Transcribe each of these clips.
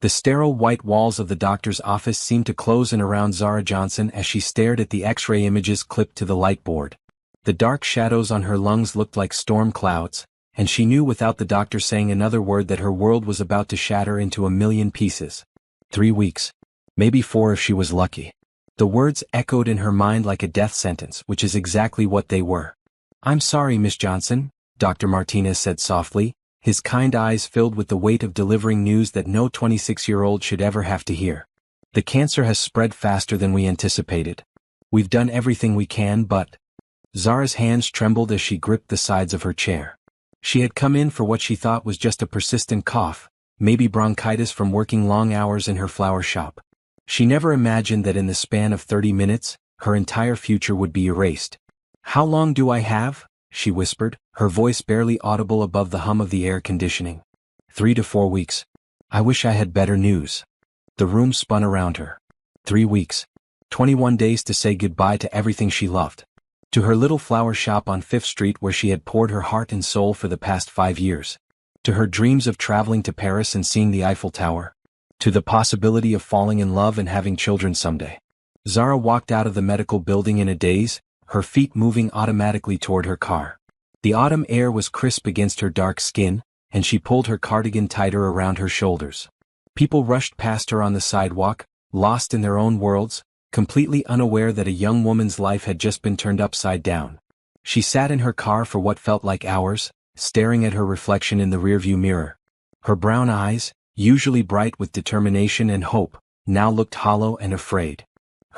The sterile white walls of the doctor's office seemed to close in around Zara Johnson as she stared at the X-ray images clipped to the light board. The dark shadows on her lungs looked like storm clouds, and she knew without the doctor saying another word that her world was about to shatter into a million pieces. 3 weeks. Maybe 4 if she was lucky. The words echoed in her mind like a death sentence, which is exactly what they were. "I'm sorry, Miss Johnson," Dr. Martinez said softly, his kind eyes filled with the weight of delivering news that no 26-year-old should ever have to hear. "The cancer has spread faster than we anticipated. We've done everything we can, but—" Zara's hands trembled as she gripped the sides of her chair. She had come in for what she thought was just a persistent cough, maybe bronchitis from working long hours in her flower shop. She never imagined that in the span of 30 minutes, her entire future would be erased. "How long do I have?" she whispered, her voice barely audible above the hum of the air conditioning. 3 to 4 weeks. I wish I had better news." The room spun around her. 3 weeks. 21 days to say goodbye to everything she loved. To her little flower shop on 5th Street where she had poured her heart and soul for the past 5 years. To her dreams of traveling to Paris and seeing the Eiffel Tower. To the possibility of falling in love and having children someday. Zara walked out of the medical building in a daze, her feet moving automatically toward her car. The autumn air was crisp against her dark skin, and she pulled her cardigan tighter around her shoulders. People rushed past her on the sidewalk, lost in their own worlds, completely unaware that a young woman's life had just been turned upside down. She sat in her car for what felt like hours, staring at her reflection in the rearview mirror. Her brown eyes, usually bright with determination and hope, now looked hollow and afraid.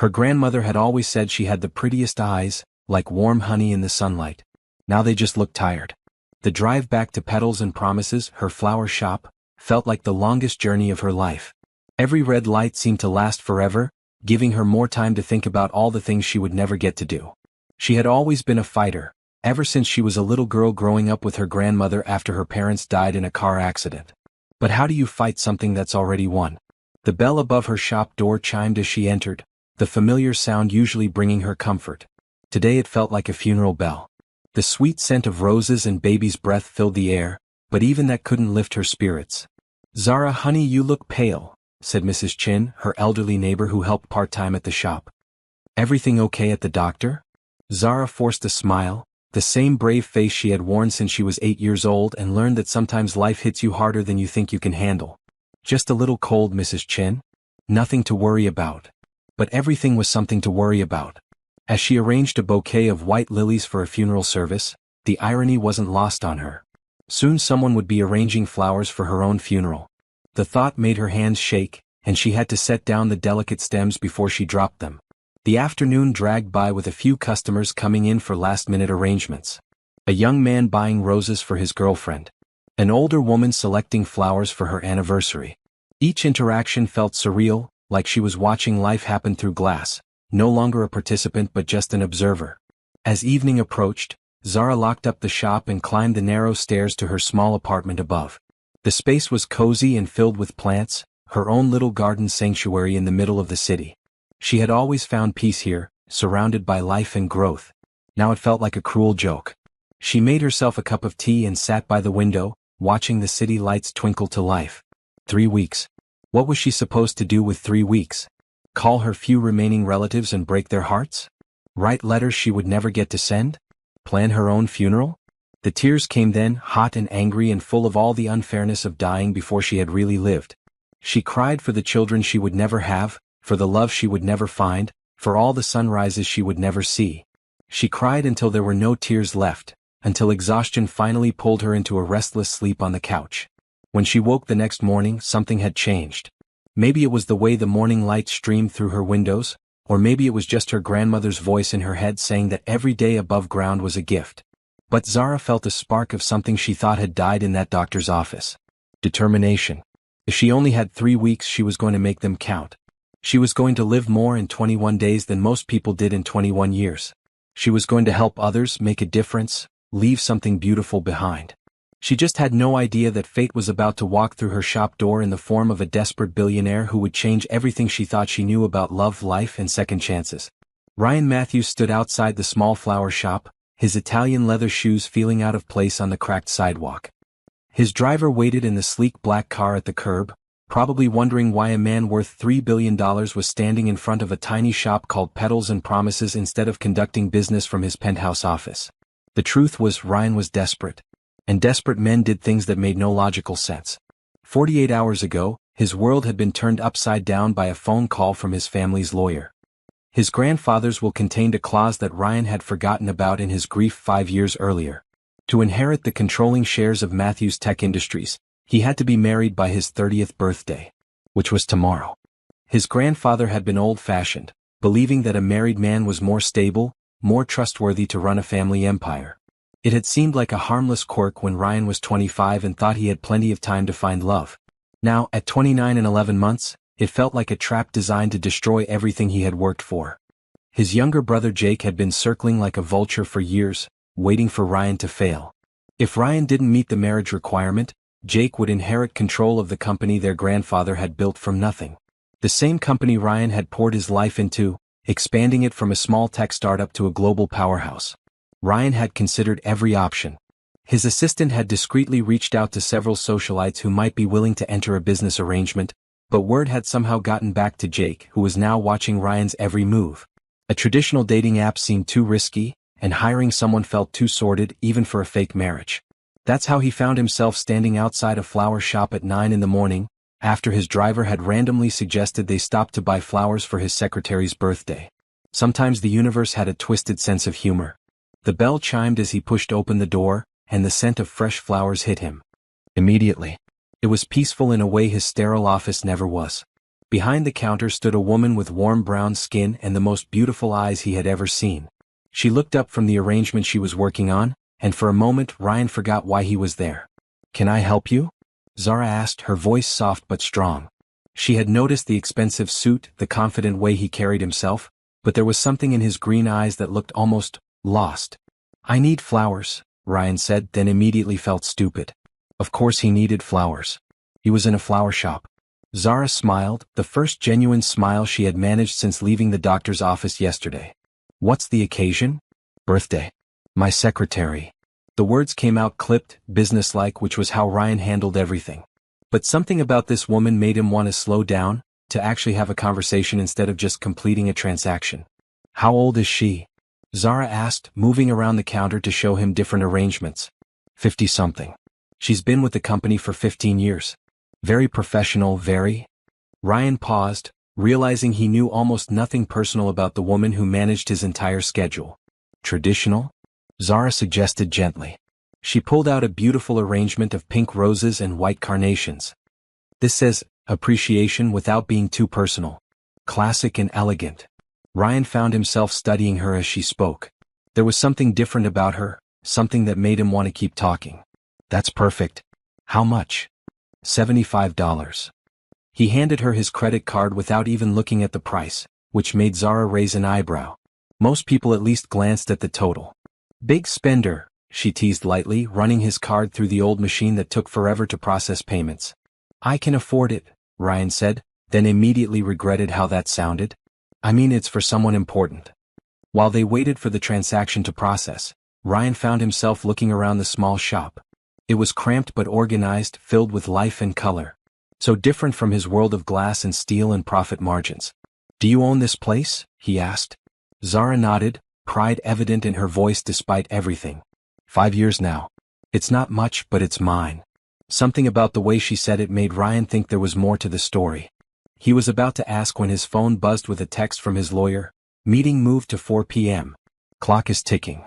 Her grandmother had always said she had the prettiest eyes, like warm honey in the sunlight. Now they just looked tired. The drive back to Petals and Promises, her flower shop, felt like the longest journey of her life. Every red light seemed to last forever, giving her more time to think about all the things she would never get to do. She had always been a fighter, ever since she was a little girl growing up with her grandmother after her parents died in a car accident. But how do you fight something that's already won? The bell above her shop door chimed as she entered, the familiar sound usually bringing her comfort. Today it felt like a funeral bell. The sweet scent of roses and baby's breath filled the air, but even that couldn't lift her spirits. "Zara, honey, you look pale," said Mrs. Chin, her elderly neighbor who helped part-time at the shop. "Everything okay at the doctor?" Zara forced a smile, the same brave face she had worn since she was 8 years old and learned that sometimes life hits you harder than you think you can handle. "Just a little cold, Mrs. Chin. Nothing to worry about." But everything was something to worry about. As she arranged a bouquet of white lilies for a funeral service, the irony wasn't lost on her. Soon someone would be arranging flowers for her own funeral. The thought made her hands shake, and she had to set down the delicate stems before she dropped them. The afternoon dragged by with a few customers coming in for last-minute arrangements. A young man buying roses for his girlfriend. An older woman selecting flowers for her anniversary. Each interaction felt surreal, like she was watching life happen through glass, no longer a participant but just an observer. As evening approached, Zara locked up the shop and climbed the narrow stairs to her small apartment above. The space was cozy and filled with plants, her own little garden sanctuary in the middle of the city. She had always found peace here, surrounded by life and growth. Now it felt like a cruel joke. She made herself a cup of tea and sat by the window, watching the city lights twinkle to life. 3 weeks. What was she supposed to do with 3 weeks? Call her few remaining relatives and break their hearts? Write letters she would never get to send? Plan her own funeral? The tears came then, hot and angry and full of all the unfairness of dying before she had really lived. She cried for the children she would never have, for the love she would never find, for all the sunrises she would never see. She cried until there were no tears left, until exhaustion finally pulled her into a restless sleep on the couch. When she woke the next morning, something had changed. Maybe it was the way the morning light streamed through her windows, or maybe it was just her grandmother's voice in her head saying that every day above ground was a gift. But Zara felt a spark of something she thought had died in that doctor's office. Determination. If she only had 3 weeks, she was going to make them count. She was going to live more in 21 days than most people did in 21 years. She was going to help others, make a difference, leave something beautiful behind. She just had no idea that fate was about to walk through her shop door in the form of a desperate billionaire who would change everything she thought she knew about love, life, and second chances. Ryan Matthews stood outside the small flower shop, his Italian leather shoes feeling out of place on the cracked sidewalk. His driver waited in the sleek black car at the curb, probably wondering why a man worth $3 billion was standing in front of a tiny shop called Petals and Promises instead of conducting business from his penthouse office. The truth was Ryan was desperate. And desperate men did things that made no logical sense. 48 hours ago, his world had been turned upside down by a phone call from his family's lawyer. His grandfather's will contained a clause that Ryan had forgotten about in his grief 5 years earlier. To inherit the controlling shares of Matthews Tech Industries, he had to be married by his 30th birthday, which was tomorrow. His grandfather had been old-fashioned, believing that a married man was more stable, more trustworthy to run a family empire. It had seemed like a harmless quirk when Ryan was 25 and thought he had plenty of time to find love. Now, at 29 and 11 months, it felt like a trap designed to destroy everything he had worked for. His younger brother Jake had been circling like a vulture for years, waiting for Ryan to fail. If Ryan didn't meet the marriage requirement, Jake would inherit control of the company their grandfather had built from nothing. The same company Ryan had poured his life into, expanding it from a small tech startup to a global powerhouse. Ryan had considered every option. His assistant had discreetly reached out to several socialites who might be willing to enter a business arrangement, but word had somehow gotten back to Jake, who was now watching Ryan's every move. A traditional dating app seemed too risky, and hiring someone felt too sordid even for a fake marriage. That's how he found himself standing outside a flower shop at 9 in the morning, after his driver had randomly suggested they stop to buy flowers for his secretary's birthday. Sometimes the universe had a twisted sense of humor. The bell chimed as he pushed open the door, and the scent of fresh flowers hit him. Immediately. It was peaceful in a way his sterile office never was. Behind the counter stood a woman with warm brown skin and the most beautiful eyes he had ever seen. She looked up from the arrangement she was working on, and for a moment Ryan forgot why he was there. "Can I help you?" Zara asked, her voice soft but strong. She had noticed the expensive suit, the confident way he carried himself, but there was something in his green eyes that looked almost lost. "I need flowers," Ryan said, then immediately felt stupid. Of course he needed flowers. He was in a flower shop. Zara smiled, the first genuine smile she had managed since leaving the doctor's office yesterday. "What's the occasion?" "Birthday. My secretary." The words came out clipped, businesslike, which was how Ryan handled everything. But something about this woman made him want to slow down, to actually have a conversation instead of just completing a transaction. "How old is she?" Zara asked, moving around the counter to show him different arrangements. 50-something. She's been with the company for 15 years. Very professional, very. Ryan paused, realizing he knew almost nothing personal about the woman who managed his entire schedule. Traditional? Zara suggested gently. She pulled out a beautiful arrangement of pink roses and white carnations. "This says, appreciation without being too personal. Classic and elegant." Ryan found himself studying her as she spoke. There was something different about her, something that made him want to keep talking. "That's perfect. How much?" $75. He handed her his credit card without even looking at the price, which made Zara raise an eyebrow. Most people at least glanced at the total. "Big spender," she teased lightly, running his card through the old machine that took forever to process payments. "I can afford it," Ryan said, then immediately regretted how that sounded. "I mean, it's for someone important." While they waited for the transaction to process, Ryan found himself looking around the small shop. It was cramped but organized, filled with life and color. So different from his world of glass and steel and profit margins. "Do you own this place?" he asked. Zara nodded, pride evident in her voice despite everything. 5 years now. "It's not much, but it's mine." Something about the way she said it made Ryan think there was more to the story. He was about to ask when his phone buzzed with a text from his lawyer. "Meeting moved to 4 p.m. Clock is ticking."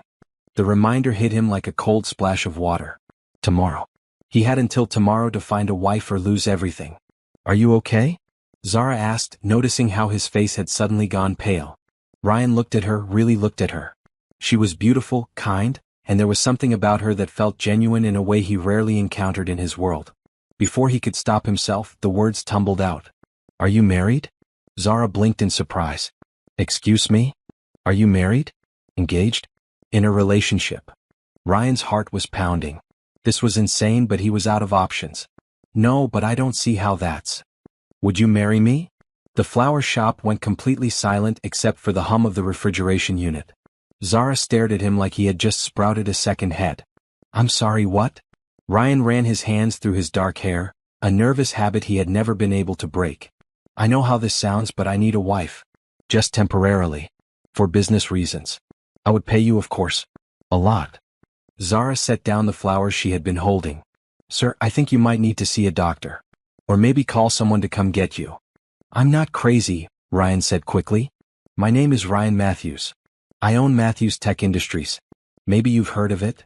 The reminder hit him like a cold splash of water. Tomorrow. He had until tomorrow to find a wife or lose everything. "Are you okay?" Zara asked, noticing how his face had suddenly gone pale. Ryan looked at her, really looked at her. She was beautiful, kind, and there was something about her that felt genuine in a way he rarely encountered in his world. Before he could stop himself, the words tumbled out. "Are you married?" Zara blinked in surprise. "Excuse me? Are you married? Engaged? In a relationship?" Ryan's heart was pounding. This was insane, but he was out of options. "No, but I don't see how that's." "Would you marry me?" The flower shop went completely silent except for the hum of the refrigeration unit. Zara stared at him like he had just sprouted a second head. "I'm sorry, what?" Ryan ran his hands through his dark hair, a nervous habit he had never been able to break. I know how this sounds, but I need a wife. Just temporarily. For business reasons. I would pay you, of course. A lot. Zara set down the flowers she had been holding. Sir, I think you might need to see a doctor. Or maybe call someone to come get you. I'm not crazy, Ryan said quickly. My name is Ryan Matthews. I own Matthews Tech Industries. Maybe you've heard of it?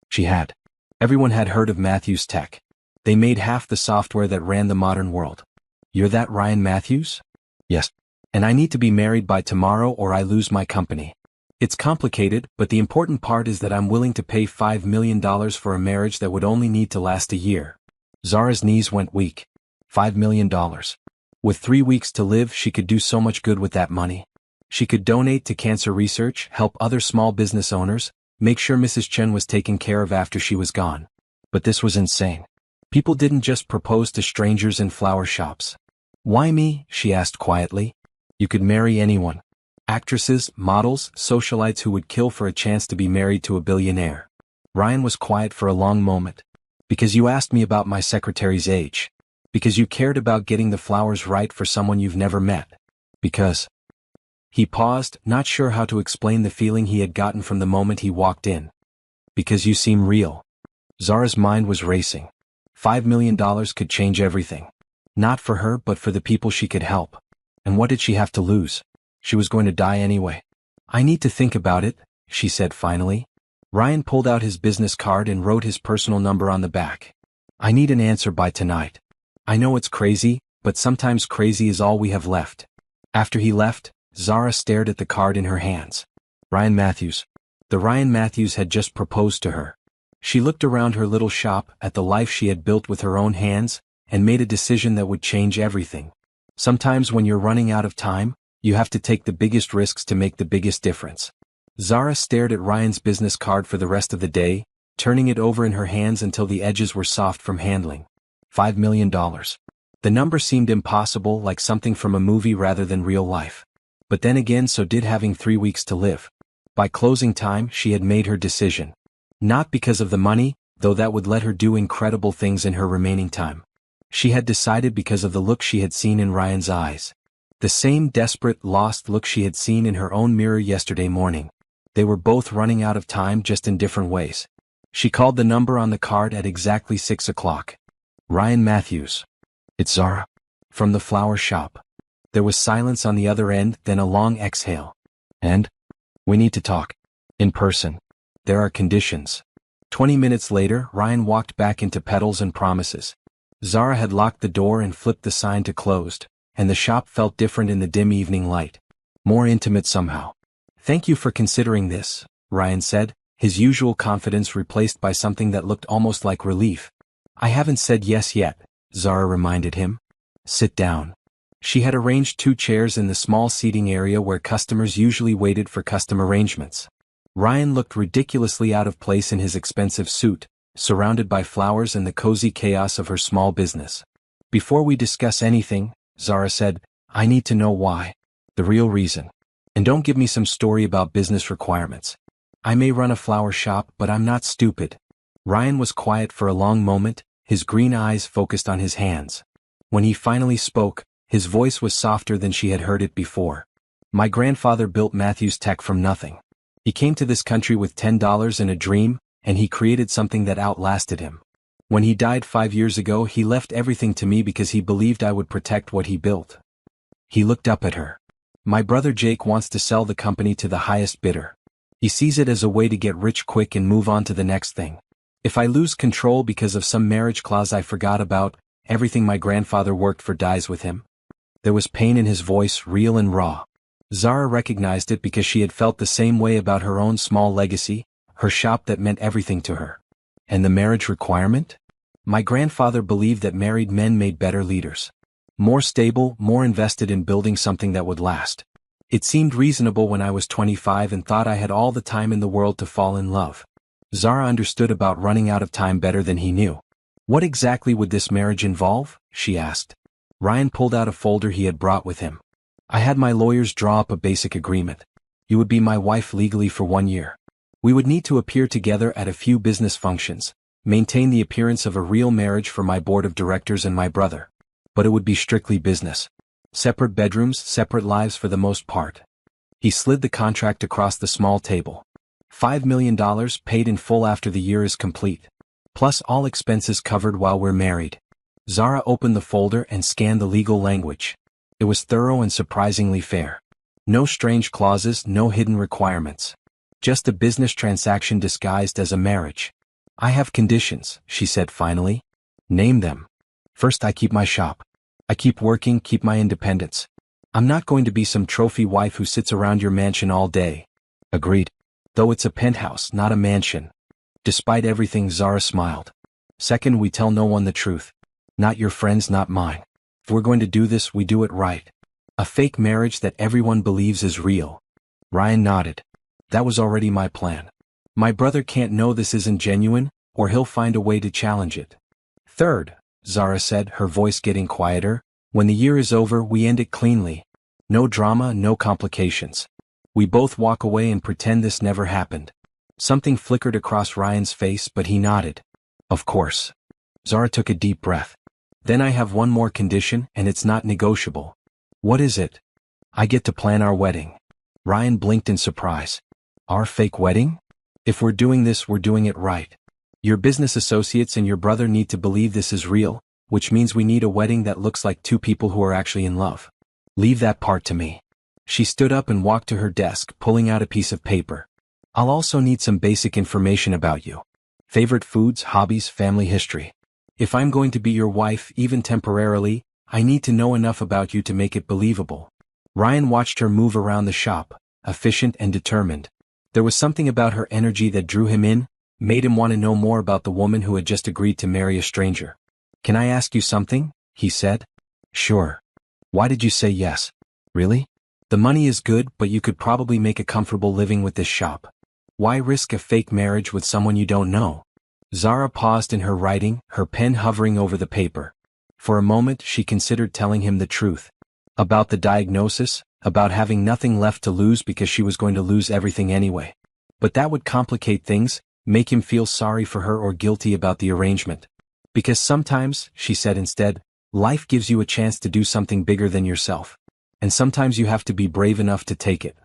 She had. Everyone had heard of Matthews Tech. They made half the software that ran the modern world. You're that Ryan Matthews? Yes. And I need to be married by tomorrow or I lose my company. It's complicated, but the important part is that I'm willing to pay $5 million for a marriage that would only need to last a year. Zara's knees went weak. $5 million. With 3 weeks to live, she could do so much good with that money. She could donate to cancer research, help other small business owners, make sure Mrs. Chen was taken care of after she was gone. But this was insane. People didn't just propose to strangers in flower shops. Why me? She asked quietly. You could marry anyone. Actresses, models, socialites who would kill for a chance to be married to a billionaire. Ryan was quiet for a long moment. Because you asked me about my secretary's age. Because you cared about getting the flowers right for someone you've never met. Because... He paused, not sure how to explain the feeling he had gotten from the moment he walked in. Because you seem real. Zara's mind was racing. $5 million could change everything. Not for her, but for the people she could help. And what did she have to lose? She was going to die anyway. I need to think about it, she said finally. Ryan pulled out his business card and wrote his personal number on the back. I need an answer by tonight. I know it's crazy, but sometimes crazy is all we have left. After he left, Zara stared at the card in her hands. Ryan Matthews. The Ryan Matthews had just proposed to her. She looked around her little shop at the life she had built with her own hands, and made a decision that would change everything. Sometimes when you're running out of time, you have to take the biggest risks to make the biggest difference. Zara stared at Ryan's business card for the rest of the day, turning it over in her hands until the edges were soft from handling. $5 million. The number seemed impossible, like something from a movie rather than real life. But then again, so did having 3 weeks to live. By closing time, she had made her decision. Not because of the money, though that would let her do incredible things in her remaining time. She had decided because of the look she had seen in Ryan's eyes. The same desperate, lost look she had seen in her own mirror yesterday morning. They were both running out of time, just in different ways. She called the number on the card at exactly 6 o'clock. Ryan Matthews. It's Zara. From the flower shop. There was silence on the other end, then a long exhale. And? We need to talk. In person. There are conditions. 20 minutes later, Ryan walked back into Petals and Promises. Zara had locked the door and flipped the sign to closed, and the shop felt different in the dim evening light. More intimate somehow. Thank you for considering this, Ryan said, his usual confidence replaced by something that looked almost like relief. I haven't said yes yet, Zara reminded him. Sit down. She had arranged 2 chairs in the small seating area where customers usually waited for custom arrangements. Ryan looked ridiculously out of place in his expensive suit, surrounded by flowers and the cozy chaos of her small business. Before we discuss anything, Zara said, I need to know why. The real reason. And don't give me some story about business requirements. I may run a flower shop, but I'm not stupid. Ryan was quiet for a long moment, his green eyes focused on his hands. When he finally spoke, his voice was softer than she had heard it before. My grandfather built Matthews Tech from nothing. He came to this country with $10 and a dream, and he created something that outlasted him. When he died 5 years ago, he left everything to me because he believed I would protect what he built. He looked up at her. My brother Jake wants to sell the company to the highest bidder. He sees it as a way to get rich quick and move on to the next thing. If I lose control because of some marriage clause I forgot about, everything my grandfather worked for dies with him. There was pain in his voice, real and raw. Zara recognized it because she had felt the same way about her own small legacy, her shop that meant everything to her. And the marriage requirement? My grandfather believed that married men made better leaders. More stable, more invested in building something that would last. It seemed reasonable when I was 25 and thought I had all the time in the world to fall in love. Zara understood about running out of time better than he knew. What exactly would this marriage involve? She asked. Ryan pulled out a folder he had brought with him. I had my lawyers draw up a basic agreement. You would be my wife legally for 1 year. We would need to appear together at a few business functions, Maintain the appearance of a real marriage for my board of directors and my brother. But it would be strictly business. Separate bedrooms, separate lives for the most part. He slid the contract across the small table. $5 million paid in full after the year is complete. Plus all expenses covered while we're married. Zara opened the folder and scanned the legal language. It was thorough and surprisingly fair. No strange clauses, no hidden requirements. Just a business transaction disguised as a marriage. I have conditions, she said finally. Name them. First, I keep my shop. I keep working, keep my independence. I'm not going to be some trophy wife who sits around your mansion all day. Agreed. Though it's a penthouse, not a mansion. Despite everything, Zara smiled. Second, we tell no one the truth. Not your friends, not mine. If we're going to do this, we do it right. A fake marriage that everyone believes is real. Ryan nodded. That was already my plan. My brother can't know this isn't genuine, or he'll find a way to challenge it. Third, Zara said, her voice getting quieter, when the year is over, we end it cleanly. No drama, no complications. We both walk away and pretend this never happened. Something flickered across Ryan's face, but he nodded. Of course. Zara took a deep breath. Then I have one more condition, and it's not negotiable. What is it? I get to plan our wedding. Ryan blinked in surprise. Our fake wedding? If we're doing this, we're doing it right. Your business associates and your brother need to believe this is real, which means we need a wedding that looks like two people who are actually in love. Leave that part to me. She stood up and walked to her desk, pulling out a piece of paper. I'll also need some basic information about you. Favorite foods, hobbies, family history. If I'm going to be your wife, even temporarily, I need to know enough about you to make it believable. Ryan watched her move around the shop, efficient and determined. There was something about her energy that drew him in, made him want to know more about the woman who had just agreed to marry a stranger. Can I ask you something? He said. Sure. Why did you say yes? Really? The money is good, but you could probably make a comfortable living with this shop. Why risk a fake marriage with someone you don't know? Zara paused in her writing, her pen hovering over the paper. For a moment, she considered telling him the truth. About the diagnosis, about having nothing left to lose because she was going to lose everything anyway. But that would complicate things, make him feel sorry for her or guilty about the arrangement. Because sometimes, she said instead, life gives you a chance to do something bigger than yourself. And sometimes you have to be brave enough to take it.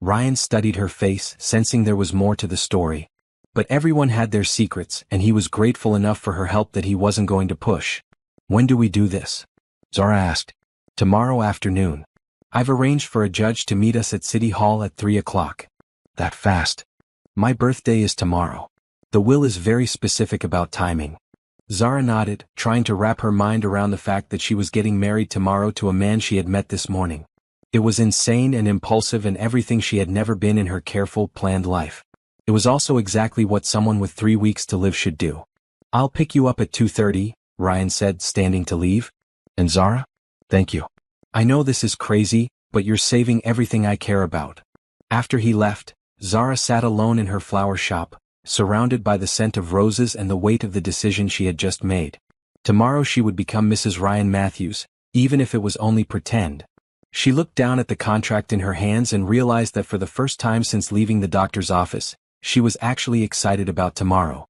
Ryan studied her face, sensing there was more to the story. But everyone had their secrets, and he was grateful enough for her help that he wasn't going to push. When do we do this? Zara asked. Tomorrow afternoon. I've arranged for a judge to meet us at City Hall at 3 o'clock. That fast. My birthday is tomorrow. The will is very specific about timing. Zara nodded, trying to wrap her mind around the fact that she was getting married tomorrow to a man she had met this morning. It was insane and impulsive and everything she had never been in her careful, planned life. It was also exactly what someone with 3 weeks to live should do. I'll pick you up at 2:30, Ryan said, standing to leave. And Zara? Thank you. I know this is crazy, but you're saving everything I care about. After he left, Zara sat alone in her flower shop, surrounded by the scent of roses and the weight of the decision she had just made. Tomorrow she would become Mrs. Ryan Matthews, even if it was only pretend. She looked down at the contract in her hands and realized that for the first time since leaving the doctor's office, she was actually excited about tomorrow.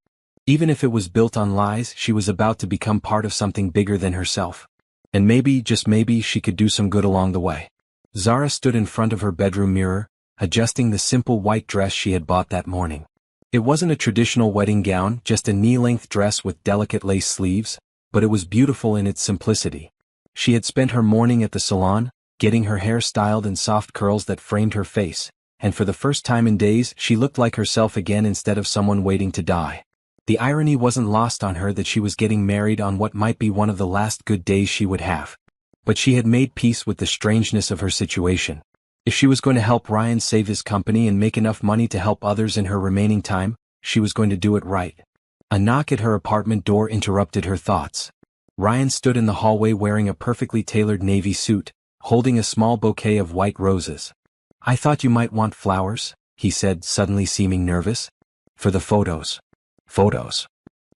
Even if it was built on lies, she was about to become part of something bigger than herself. And maybe, just maybe, she could do some good along the way. Zara stood in front of her bedroom mirror, adjusting the simple white dress she had bought that morning. It wasn't a traditional wedding gown, just a knee-length dress with delicate lace sleeves, but it was beautiful in its simplicity. She had spent her morning at the salon, getting her hair styled in soft curls that framed her face, and for the first time in days she looked like herself again instead of someone waiting to die. The irony wasn't lost on her that she was getting married on what might be one of the last good days she would have. But she had made peace with the strangeness of her situation. If she was going to help Ryan save his company and make enough money to help others in her remaining time, she was going to do it right. A knock at her apartment door interrupted her thoughts. Ryan stood in the hallway wearing a perfectly tailored navy suit, holding a small bouquet of white roses. I thought you might want flowers, he said, suddenly seeming nervous. For the photos. Photos.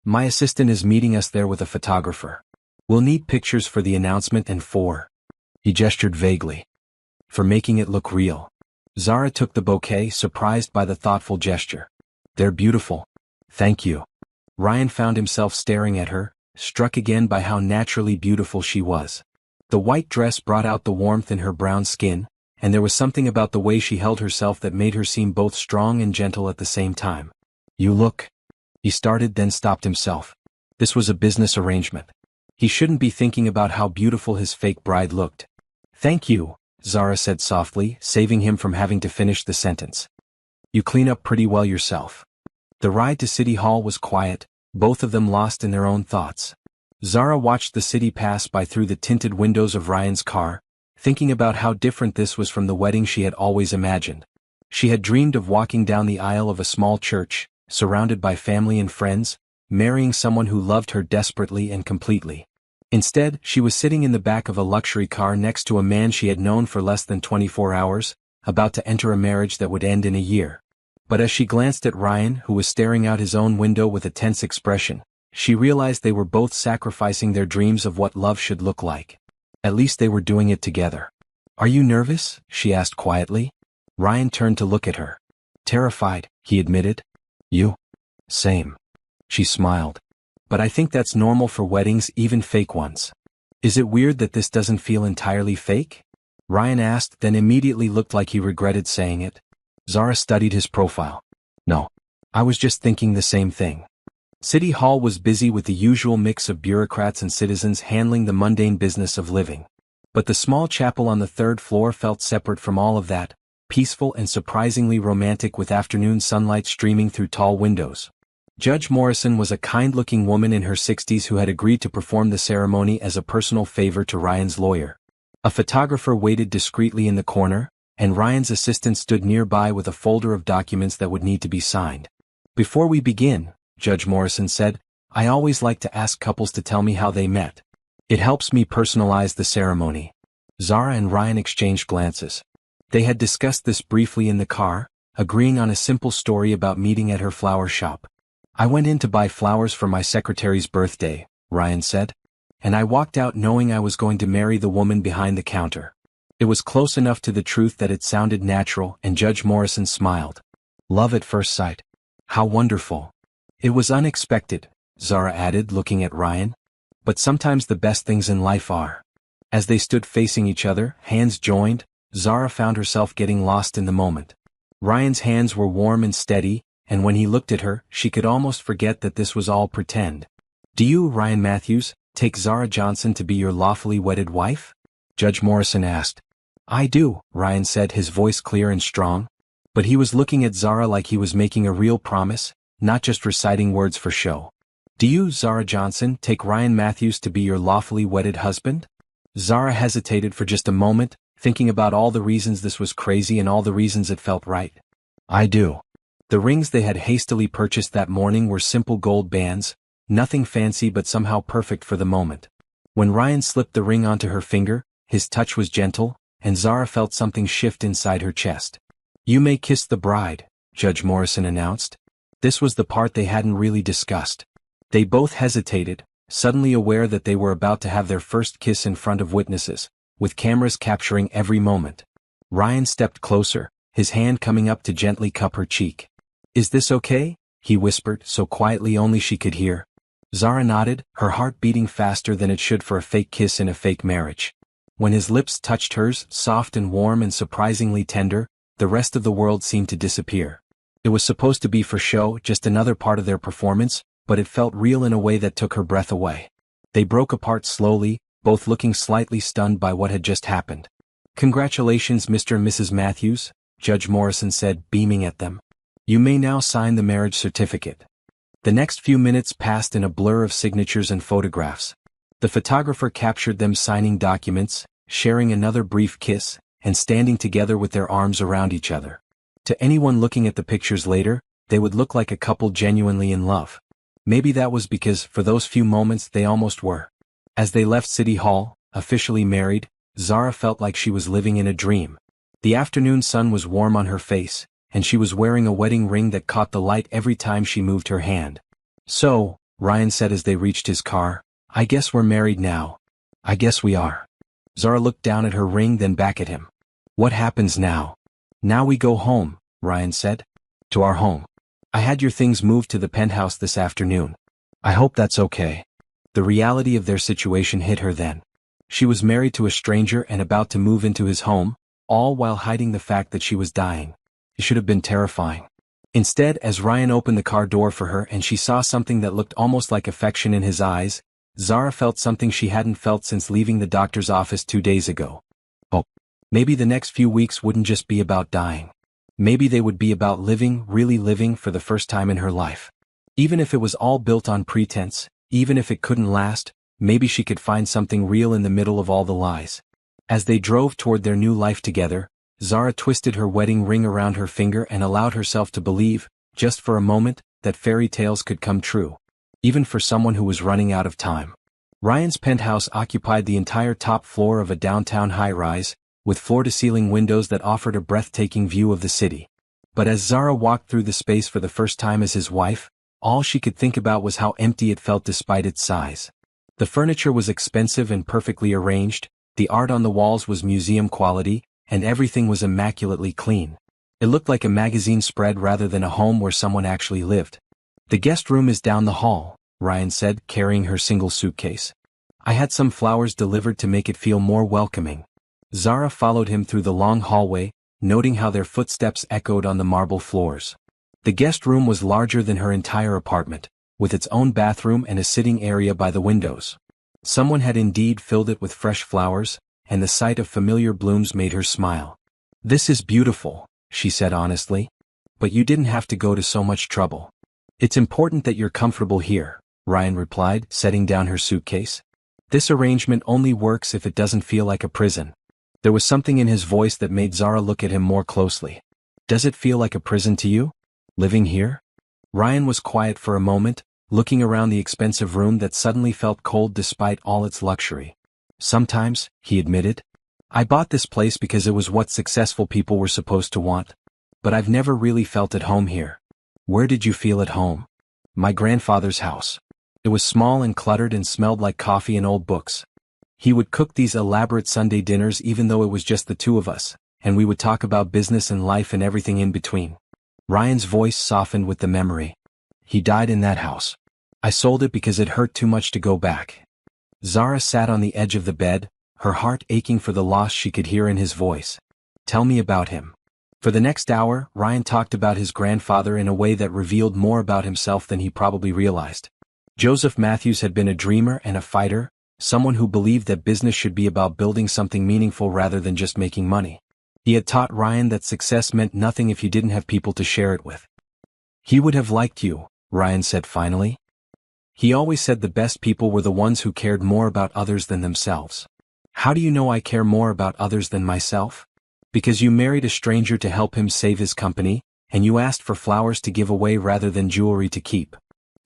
My assistant is meeting us there with a photographer. We'll need pictures for the announcement and for... He gestured vaguely. For making it look real. Zara took the bouquet, surprised by the thoughtful gesture. They're beautiful. Thank you. Ryan found himself staring at her, struck again by how naturally beautiful she was. The white dress brought out the warmth in her brown skin, and there was something about the way she held herself that made her seem both strong and gentle at the same time. "You look—" he started, then stopped himself. This was a business arrangement. He shouldn't be thinking about how beautiful his fake bride looked. "Thank you," Zara said softly, saving him from having to finish the sentence. "You clean up pretty well yourself." The ride to City Hall was quiet, both of them lost in their own thoughts. Zara watched the city pass by through the tinted windows of Ryan's car, thinking about how different this was from the wedding she had always imagined. She had dreamed of walking down the aisle of a small church, surrounded by family and friends, marrying someone who loved her desperately and completely. Instead, she was sitting in the back of a luxury car next to a man she had known for less than 24 hours, about to enter a marriage that would end in a year. But as she glanced at Ryan, who was staring out his own window with a tense expression, she realized they were both sacrificing their dreams of what love should look like. At least they were doing it together. "Are you nervous?" she asked quietly. Ryan turned to look at her. "Terrified," he admitted. "You?" "Same." She smiled. "But I think that's normal for weddings, even fake ones." "Is it weird that this doesn't feel entirely fake?" Ryan asked, then immediately looked like he regretted saying it. Zara studied his profile. "No. I was just thinking the same thing." City Hall was busy with the usual mix of bureaucrats and citizens handling the mundane business of living. But the small chapel on the third floor felt separate from all of that, peaceful and surprisingly romantic with afternoon sunlight streaming through tall windows. Judge Morrison was a kind-looking woman in her 60s who had agreed to perform the ceremony as a personal favor to Ryan's lawyer. A photographer waited discreetly in the corner, and Ryan's assistant stood nearby with a folder of documents that would need to be signed. "Before we begin," Judge Morrison said, "I always like to ask couples to tell me how they met. It helps me personalize the ceremony." Zara and Ryan exchanged glances. They had discussed this briefly in the car, agreeing on a simple story about meeting at her flower shop. "I went in to buy flowers for my secretary's birthday," Ryan said. "And I walked out knowing I was going to marry the woman behind the counter." It was close enough to the truth that it sounded natural, and Judge Morrison smiled. "Love at first sight. How wonderful." "It was unexpected," Zara added, looking at Ryan. "But sometimes the best things in life are." As they stood facing each other, hands joined, Zara found herself getting lost in the moment. Ryan's hands were warm and steady, and when he looked at her, she could almost forget that this was all pretend. "Do you, Ryan Matthews, take Zara Johnson to be your lawfully wedded wife?" Judge Morrison asked. "I do," Ryan said, his voice clear and strong. But he was looking at Zara like he was making a real promise, not just reciting words for show. "Do you, Zara Johnson, take Ryan Matthews to be your lawfully wedded husband?" Zara hesitated for just a moment, thinking about all the reasons this was crazy and all the reasons it felt right. "I do." The rings they had hastily purchased that morning were simple gold bands, nothing fancy but somehow perfect for the moment. When Ryan slipped the ring onto her finger, his touch was gentle, and Zara felt something shift inside her chest. "You may kiss the bride," Judge Morrison announced. This was the part they hadn't really discussed. They both hesitated, suddenly aware that they were about to have their first kiss in front of witnesses, with cameras capturing every moment. Ryan stepped closer, his hand coming up to gently cup her cheek. "Is this okay?" he whispered, so quietly only she could hear. Zara nodded, her heart beating faster than it should for a fake kiss in a fake marriage. When his lips touched hers, soft and warm and surprisingly tender, the rest of the world seemed to disappear. It was supposed to be for show, just another part of their performance, but it felt real in a way that took her breath away. They broke apart slowly, both looking slightly stunned by what had just happened. "Congratulations, Mr. and Mrs. Matthews," Judge Morrison said, beaming at them. "You may now sign the marriage certificate." The next few minutes passed in a blur of signatures and photographs. The photographer captured them signing documents, sharing another brief kiss, and standing together with their arms around each other. To anyone looking at the pictures later, they would look like a couple genuinely in love. Maybe that was because, for those few moments, they almost were. As they left City Hall, officially married, Zara felt like she was living in a dream. The afternoon sun was warm on her face, and she was wearing a wedding ring that caught the light every time she moved her hand. "So," Ryan said as they reached his car, "I guess we're married now." "I guess we are." Zara looked down at her ring, then back at him. "What happens now?" "Now we go home," Ryan said. "To our home. I had your things moved to the penthouse this afternoon." I hope that's okay. The reality of their situation hit her then. She was married to a stranger and about to move into his home, all while hiding the fact that she was dying. It should have been terrifying. Instead, as Ryan opened the car door for her and she saw something that looked almost like affection in his eyes, Zara felt something she hadn't felt since leaving the doctor's office 2 days ago. Oh, maybe the next few weeks wouldn't just be about dying. Maybe they would be about living, really living for the first time in her life. Even if it was all built on pretense, even if it couldn't last, maybe she could find something real in the middle of all the lies. As they drove toward their new life together, Zara twisted her wedding ring around her finger and allowed herself to believe, just for a moment, that fairy tales could come true. Even for someone who was running out of time. Ryan's penthouse occupied the entire top floor of a downtown high-rise, with floor-to-ceiling windows that offered a breathtaking view of the city. But as Zara walked through the space for the first time as his wife, all she could think about was how empty it felt despite its size. The furniture was expensive and perfectly arranged, the art on the walls was museum quality, and everything was immaculately clean. It looked like a magazine spread rather than a home where someone actually lived. The guest room is down the hall, Ryan said, carrying her single suitcase. I had some flowers delivered to make it feel more welcoming. Zara followed him through the long hallway, noting how their footsteps echoed on the marble floors. The guest room was larger than her entire apartment, with its own bathroom and a sitting area by the windows. Someone had indeed filled it with fresh flowers, and the sight of familiar blooms made her smile. This is beautiful, she said honestly. But you didn't have to go to so much trouble. It's important that you're comfortable here, Ryan replied, setting down her suitcase. This arrangement only works if it doesn't feel like a prison. There was something in his voice that made Zara look at him more closely. Does it feel like a prison to you? Living here? Ryan was quiet for a moment, looking around the expensive room that suddenly felt cold despite all its luxury. Sometimes, he admitted. I bought this place because it was what successful people were supposed to want. But I've never really felt at home here. Where did you feel at home? My grandfather's house. It was small and cluttered and smelled like coffee and old books. He would cook these elaborate Sunday dinners even though it was just the two of us, and we would talk about business and life and everything in between. Ryan's voice softened with the memory. He died in that house. I sold it because it hurt too much to go back. Zara sat on the edge of the bed, her heart aching for the loss she could hear in his voice. Tell me about him. For the next hour, Ryan talked about his grandfather in a way that revealed more about himself than he probably realized. Joseph Matthews had been a dreamer and a fighter, someone who believed that business should be about building something meaningful rather than just making money. He had taught Ryan that success meant nothing if you didn't have people to share it with. He would have liked you, Ryan said finally. He always said the best people were the ones who cared more about others than themselves. How do you know I care more about others than myself? Because you married a stranger to help him save his company, and you asked for flowers to give away rather than jewelry to keep.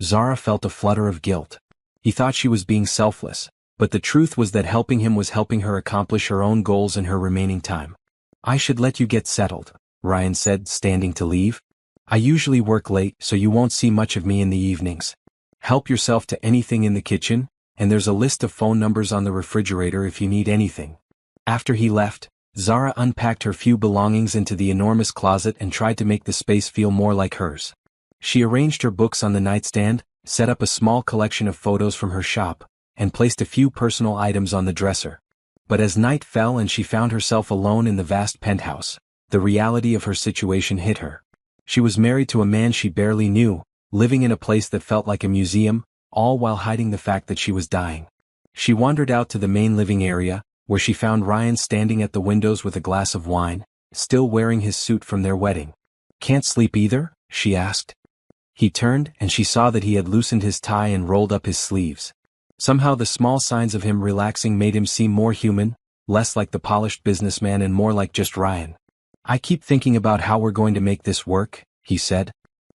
Zara felt a flutter of guilt. He thought she was being selfless, but the truth was that helping him was helping her accomplish her own goals in her remaining time. I should let you get settled, Ryan said, standing to leave. I usually work late, so you won't see much of me in the evenings. Help yourself to anything in the kitchen, and there's a list of phone numbers on the refrigerator if you need anything. After he left, Zara unpacked her few belongings into the enormous closet and tried to make the space feel more like hers. She arranged her books on the nightstand, set up a small collection of photos from her shop, and placed a few personal items on the dresser. But as night fell and she found herself alone in the vast penthouse, the reality of her situation hit her. She was married to a man she barely knew, living in a place that felt like a museum, all while hiding the fact that she was dying. She wandered out to the main living area, where she found Ryan standing at the windows with a glass of wine, still wearing his suit from their wedding. Can't sleep either? She asked. He turned and she saw that he had loosened his tie and rolled up his sleeves. Somehow the small signs of him relaxing made him seem more human, less like the polished businessman and more like just Ryan. I keep thinking about how we're going to make this work, he said.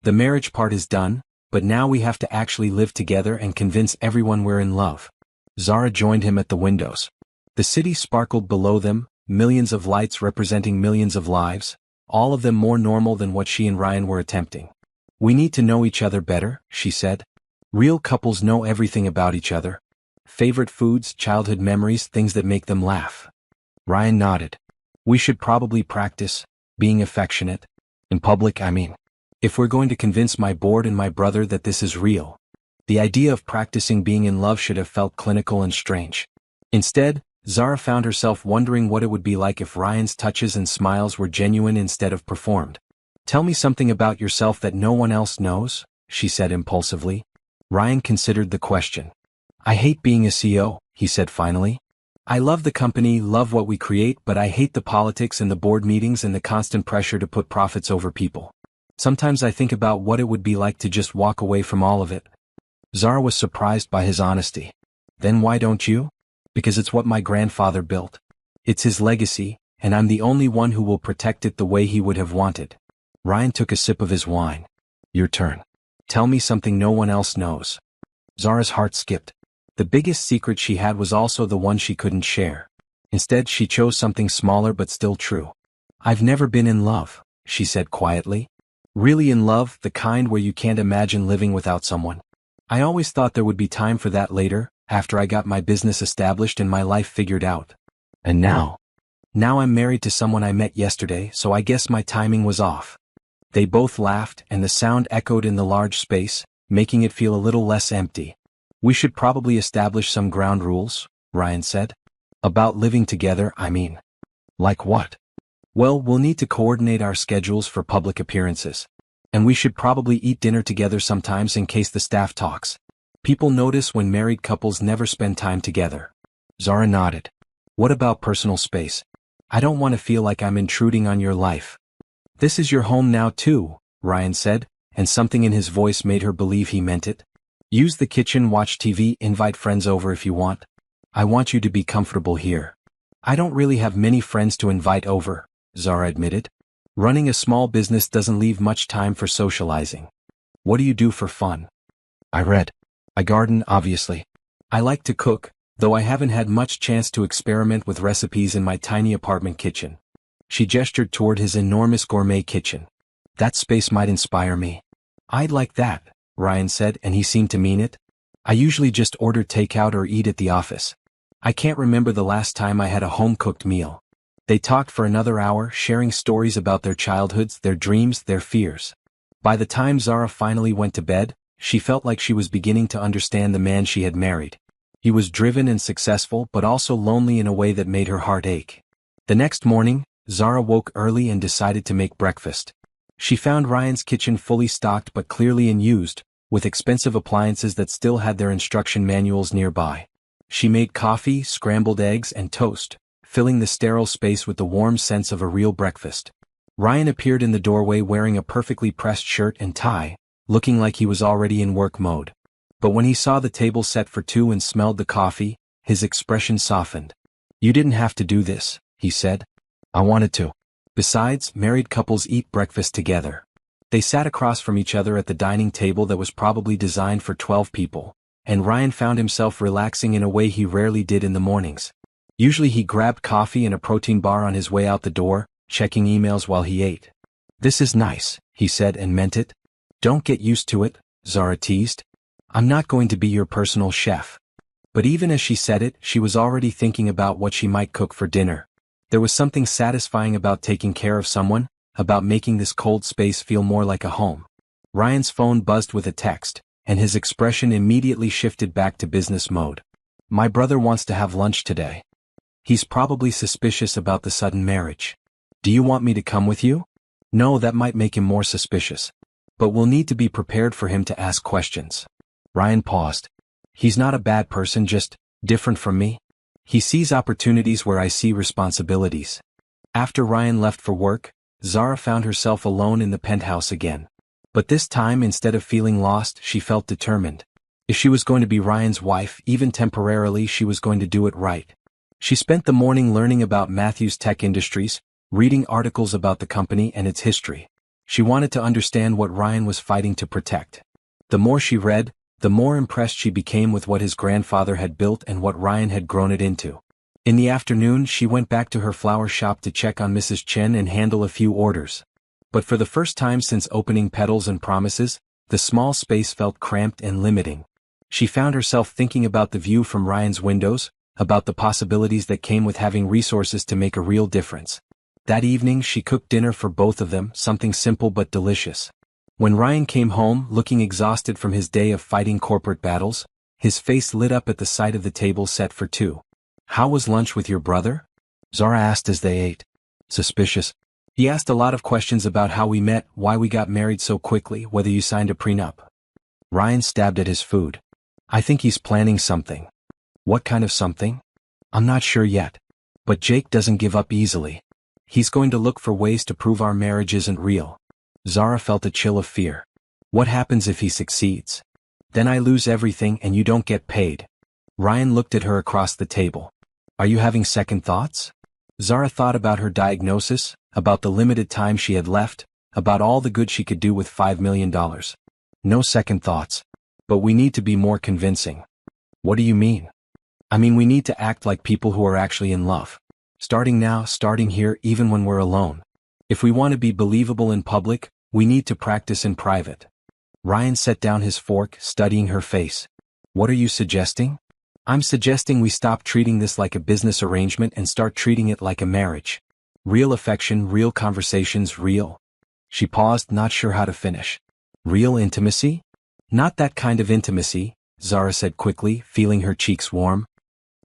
The marriage part is done, but now we have to actually live together and convince everyone we're in love. Zara joined him at the windows. The city sparkled below them, millions of lights representing millions of lives, all of them more normal than what she and Ryan were attempting. We need to know each other better, she said. Real couples know everything about each other. Favorite foods, childhood memories, things that make them laugh. Ryan nodded. We should probably practice being affectionate. In public, I mean. If we're going to convince my board and my brother that this is real. The idea of practicing being in love should have felt clinical and strange. Instead, Zara found herself wondering what it would be like if Ryan's touches and smiles were genuine instead of performed. "Tell me something about yourself that no one else knows," she said impulsively. Ryan considered the question. "I hate being a CEO," he said finally. "I love the company, love what we create, but I hate the politics and the board meetings and the constant pressure to put profits over people. Sometimes I think about what it would be like to just walk away from all of it." Zara was surprised by his honesty. "Then why don't you?" "Because it's what my grandfather built. It's his legacy, and I'm the only one who will protect it the way he would have wanted." Ryan took a sip of his wine. "Your turn. Tell me something no one else knows." Zara's heart skipped. The biggest secret she had was also the one she couldn't share. Instead, she chose something smaller but still true. "I've never been in love," she said quietly. "Really in love, the kind where you can't imagine living without someone. I always thought there would be time for that later, after I got my business established and my life figured out. And now I'm married to someone I met yesterday, so I guess my timing was off." They both laughed, and the sound echoed in the large space, making it feel a little less empty. "We should probably establish some ground rules," Ryan said. "About living together, I mean." "Like what?" "Well, we'll need to coordinate our schedules for public appearances. And we should probably eat dinner together sometimes in case the staff talks. People notice when married couples never spend time together." Zara nodded. "What about personal space? I don't want to feel like I'm intruding on your life." "This is your home now too," Ryan said, and something in his voice made her believe he meant it. "Use the kitchen, watch TV, invite friends over if you want. I want you to be comfortable here." "I don't really have many friends to invite over," Zara admitted. "Running a small business doesn't leave much time for socializing." "What do you do for fun?" "I read. I garden, obviously. I like to cook, though I haven't had much chance to experiment with recipes in my tiny apartment kitchen." She gestured toward his enormous gourmet kitchen. "That space might inspire me." "I'd like that," Ryan said, and he seemed to mean it. "I usually just order takeout or eat at the office. I can't remember the last time I had a home-cooked meal." They talked for another hour, sharing stories about their childhoods, their dreams, their fears. By the time Zara finally went to bed, she felt like she was beginning to understand the man she had married. He was driven and successful, but also lonely in a way that made her heart ache. The next morning, Zara woke early and decided to make breakfast. She found Ryan's kitchen fully stocked but clearly unused, with expensive appliances that still had their instruction manuals nearby. She made coffee, scrambled eggs, and toast, filling the sterile space with the warm sense of a real breakfast. Ryan appeared in the doorway wearing a perfectly pressed shirt and tie, looking like he was already in work mode. But when he saw the table set for two and smelled the coffee, his expression softened. "You didn't have to do this," he said. "I wanted to. Besides, married couples eat breakfast together." They sat across from each other at the dining table that was probably designed for 12 people, and Ryan found himself relaxing in a way he rarely did in the mornings. Usually he grabbed coffee and a protein bar on his way out the door, checking emails while he ate. "This is nice," he said, and meant it. "Don't get used to it," Zara teased. "I'm not going to be your personal chef." But even as she said it, she was already thinking about what she might cook for dinner. There was something satisfying about taking care of someone, about making this cold space feel more like a home. Ryan's phone buzzed with a text, and his expression immediately shifted back to business mode. "My brother wants to have lunch today. He's probably suspicious about the sudden marriage. Do you want me to come with you?" "No, that might make him more suspicious. But we'll need to be prepared for him to ask questions." Ryan paused. "He's not a bad person, just different from me. He sees opportunities where I see responsibilities." After Ryan left for work, Zara found herself alone in the penthouse again. But this time, instead of feeling lost, she felt determined. If she was going to be Ryan's wife, even temporarily, she was going to do it right. She spent the morning learning about Matthew's Tech Industries, reading articles about the company and its history. She wanted to understand what Ryan was fighting to protect. The more she read, the more impressed she became with what his grandfather had built and what Ryan had grown it into. In the afternoon, she went back to her flower shop to check on Mrs. Chen and handle a few orders. But for the first time since opening Petals and Promises, the small space felt cramped and limiting. She found herself thinking about the view from Ryan's windows, about the possibilities that came with having resources to make a real difference. That evening she cooked dinner for both of them, something simple but delicious. When Ryan came home, looking exhausted from his day of fighting corporate battles, his face lit up at the sight of the table set for two. "How was lunch with your brother?" Zara asked as they ate. "Suspicious. He asked a lot of questions about how we met, why we got married so quickly, whether you signed a prenup." Ryan stabbed at his food. "I think he's planning something." "What kind of something?" "I'm not sure yet. But Jake doesn't give up easily. He's going to look for ways to prove our marriage isn't real." Zara felt a chill of fear. "What happens if he succeeds?" "Then I lose everything and you don't get paid." Ryan looked at her across the table. "Are you having second thoughts?" Zara thought about her diagnosis, about the limited time she had left, about all the good she could do with $5 million. "No second thoughts. But we need to be more convincing." "What do you mean?" "I mean we need to act like people who are actually in love. Starting now, starting here, even when we're alone. If we want to be believable in public, we need to practice in private." Ryan set down his fork, studying her face. "What are you suggesting?" "I'm suggesting we stop treating this like a business arrangement and start treating it like a marriage. Real affection, real conversations, real." She paused, not sure how to finish. "Real intimacy?" "Not that kind of intimacy," Zara said quickly, feeling her cheeks warm.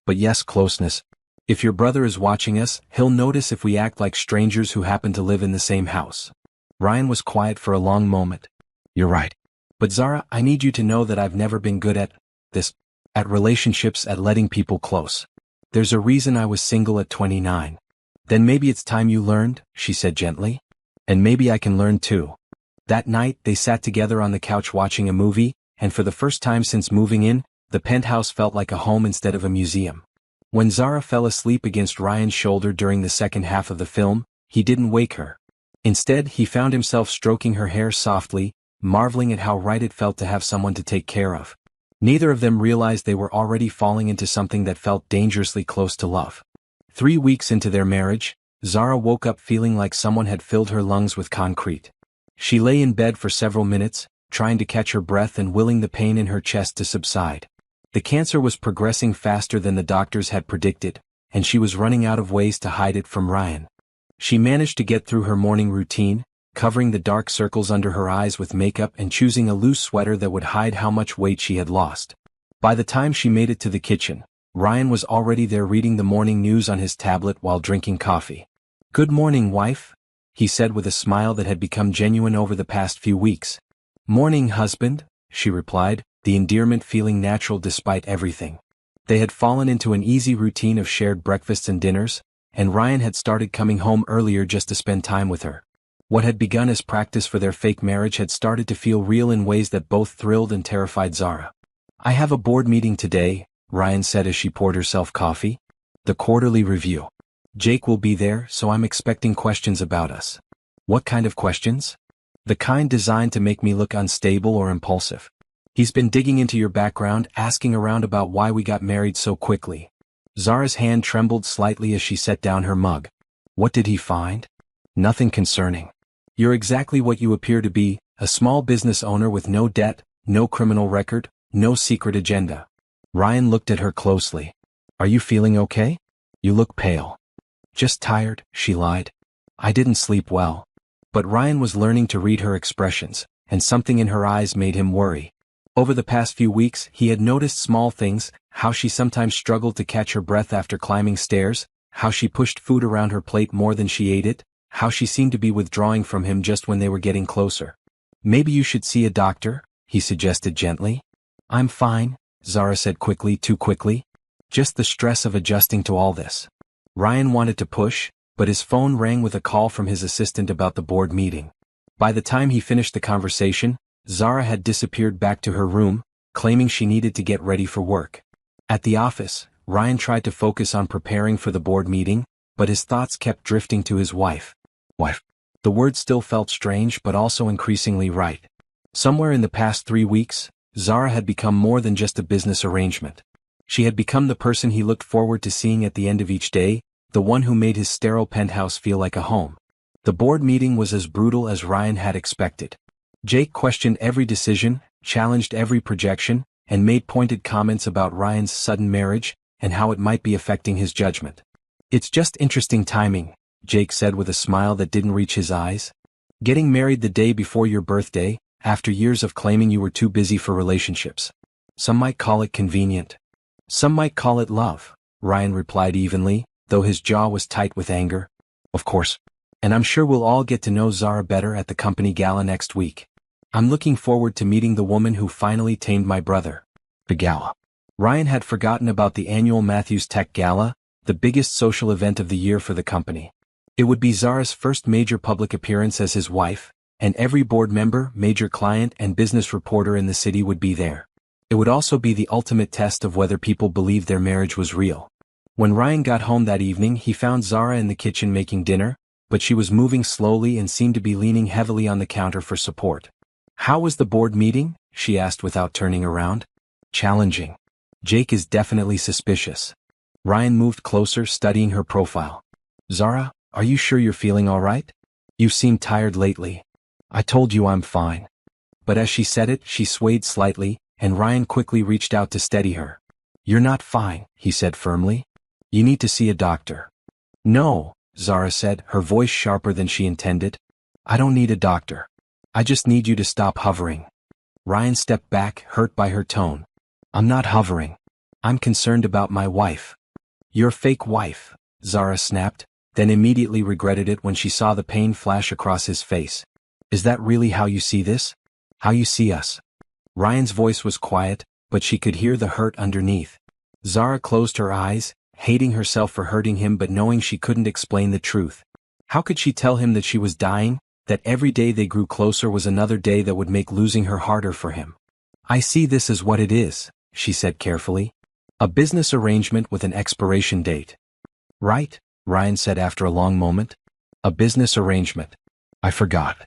"But yes, closeness. If your brother is watching us, he'll notice if we act like strangers who happen to live in the same house." Ryan was quiet for a long moment. "You're right. But Zara, I need you to know that I've never been good at this, at relationships, at letting people close. There's a reason I was single at 29. Then maybe it's time you learned," she said gently. "And maybe I can learn too." That night, they sat together on the couch watching a movie, and for the first time since moving in, the penthouse felt like a home instead of a museum. When Zara fell asleep against Ryan's shoulder during the second half of the film, he didn't wake her. Instead, he found himself stroking her hair softly, marveling at how right it felt to have someone to take care of. Neither of them realized they were already falling into something that felt dangerously close to love. 3 weeks into their marriage, Zara woke up feeling like someone had filled her lungs with concrete. She lay in bed for several minutes, trying to catch her breath and willing the pain in her chest to subside. The cancer was progressing faster than the doctors had predicted, and she was running out of ways to hide it from Ryan. She managed to get through her morning routine, covering the dark circles under her eyes with makeup and choosing a loose sweater that would hide how much weight she had lost. By the time she made it to the kitchen, Ryan was already there reading the morning news on his tablet while drinking coffee. "Good morning, wife," he said with a smile that had become genuine over the past few weeks. "Morning, husband," she replied, the endearment feeling natural despite everything. They had fallen into an easy routine of shared breakfasts and dinners, and Ryan had started coming home earlier just to spend time with her. What had begun as practice for their fake marriage had started to feel real in ways that both thrilled and terrified Zara. "I have a board meeting today," Ryan said as she poured herself coffee. "The quarterly review. Jake will be there, so I'm expecting questions about us." "What kind of questions?" "The kind designed to make me look unstable or impulsive. He's been digging into your background, asking around about why we got married so quickly." Zara's hand trembled slightly as she set down her mug. "What did he find?" "Nothing concerning. You're exactly what you appear to be, a small business owner with no debt, no criminal record, no secret agenda." Ryan looked at her closely. "Are you feeling okay? You look pale." "Just tired," she lied. "I didn't sleep well." But Ryan was learning to read her expressions, and something in her eyes made him worry. Over the past few weeks, he had noticed small things, how she sometimes struggled to catch her breath after climbing stairs, how she pushed food around her plate more than she ate it, how she seemed to be withdrawing from him just when they were getting closer. "Maybe you should see a doctor," he suggested gently. "I'm fine," Zara said quickly, too quickly. "Just the stress of adjusting to all this." Ryan wanted to push, but his phone rang with a call from his assistant about the board meeting. By the time he finished the conversation, Zara had disappeared back to her room, claiming she needed to get ready for work. At the office, Ryan tried to focus on preparing for the board meeting, but his thoughts kept drifting to his wife. Wife. The word still felt strange but also increasingly right. Somewhere in the past 3 weeks, Zara had become more than just a business arrangement. She had become the person he looked forward to seeing at the end of each day, the one who made his sterile penthouse feel like a home. The board meeting was as brutal as Ryan had expected. Jake questioned every decision, challenged every projection, and made pointed comments about Ryan's sudden marriage and how it might be affecting his judgment. "It's just interesting timing," Jake said with a smile that didn't reach his eyes. Getting married the day before your birthday, after years of claiming you were too busy for relationships. Some might call it convenient. Some might call it love, Ryan replied evenly, though his jaw was tight with anger. Of course. And I'm sure we'll all get to know Zara better at the company gala next week. I'm looking forward to meeting the woman who finally tamed my brother. The gala. Ryan had forgotten about the annual Matthews Tech Gala, the biggest social event of the year for the company. It would be Zara's first major public appearance as his wife, and every board member, major client, and business reporter in the city would be there. It would also be the ultimate test of whether people believed their marriage was real. When Ryan got home that evening, he found Zara in the kitchen making dinner, but she was moving slowly and seemed to be leaning heavily on the counter for support. "How was the board meeting?" she asked without turning around. "Challenging. Jake is definitely suspicious." Ryan moved closer, studying her profile. "Zara, are you sure you're feeling all right? You seem tired lately." "I told you I'm fine." But as she said it, she swayed slightly, and Ryan quickly reached out to steady her. "You're not fine," he said firmly. "You need to see a doctor." "No," Zara said, her voice sharper than she intended. "I don't need a doctor. I just need you to stop hovering." Ryan stepped back, hurt by her tone. "I'm not hovering. I'm concerned about my wife." "Your fake wife," Zara snapped, then immediately regretted it when she saw the pain flash across his face. "Is that really how you see this? How you see us?" Ryan's voice was quiet, but she could hear the hurt underneath. Zara closed her eyes, hating herself for hurting him but knowing she couldn't explain the truth. How could she tell him that she was dying, that every day they grew closer was another day that would make losing her harder for him? "I see this as what it is," she said carefully. "A business arrangement with an expiration date." "Right," Ryan said after a long moment. "A business arrangement. I forgot."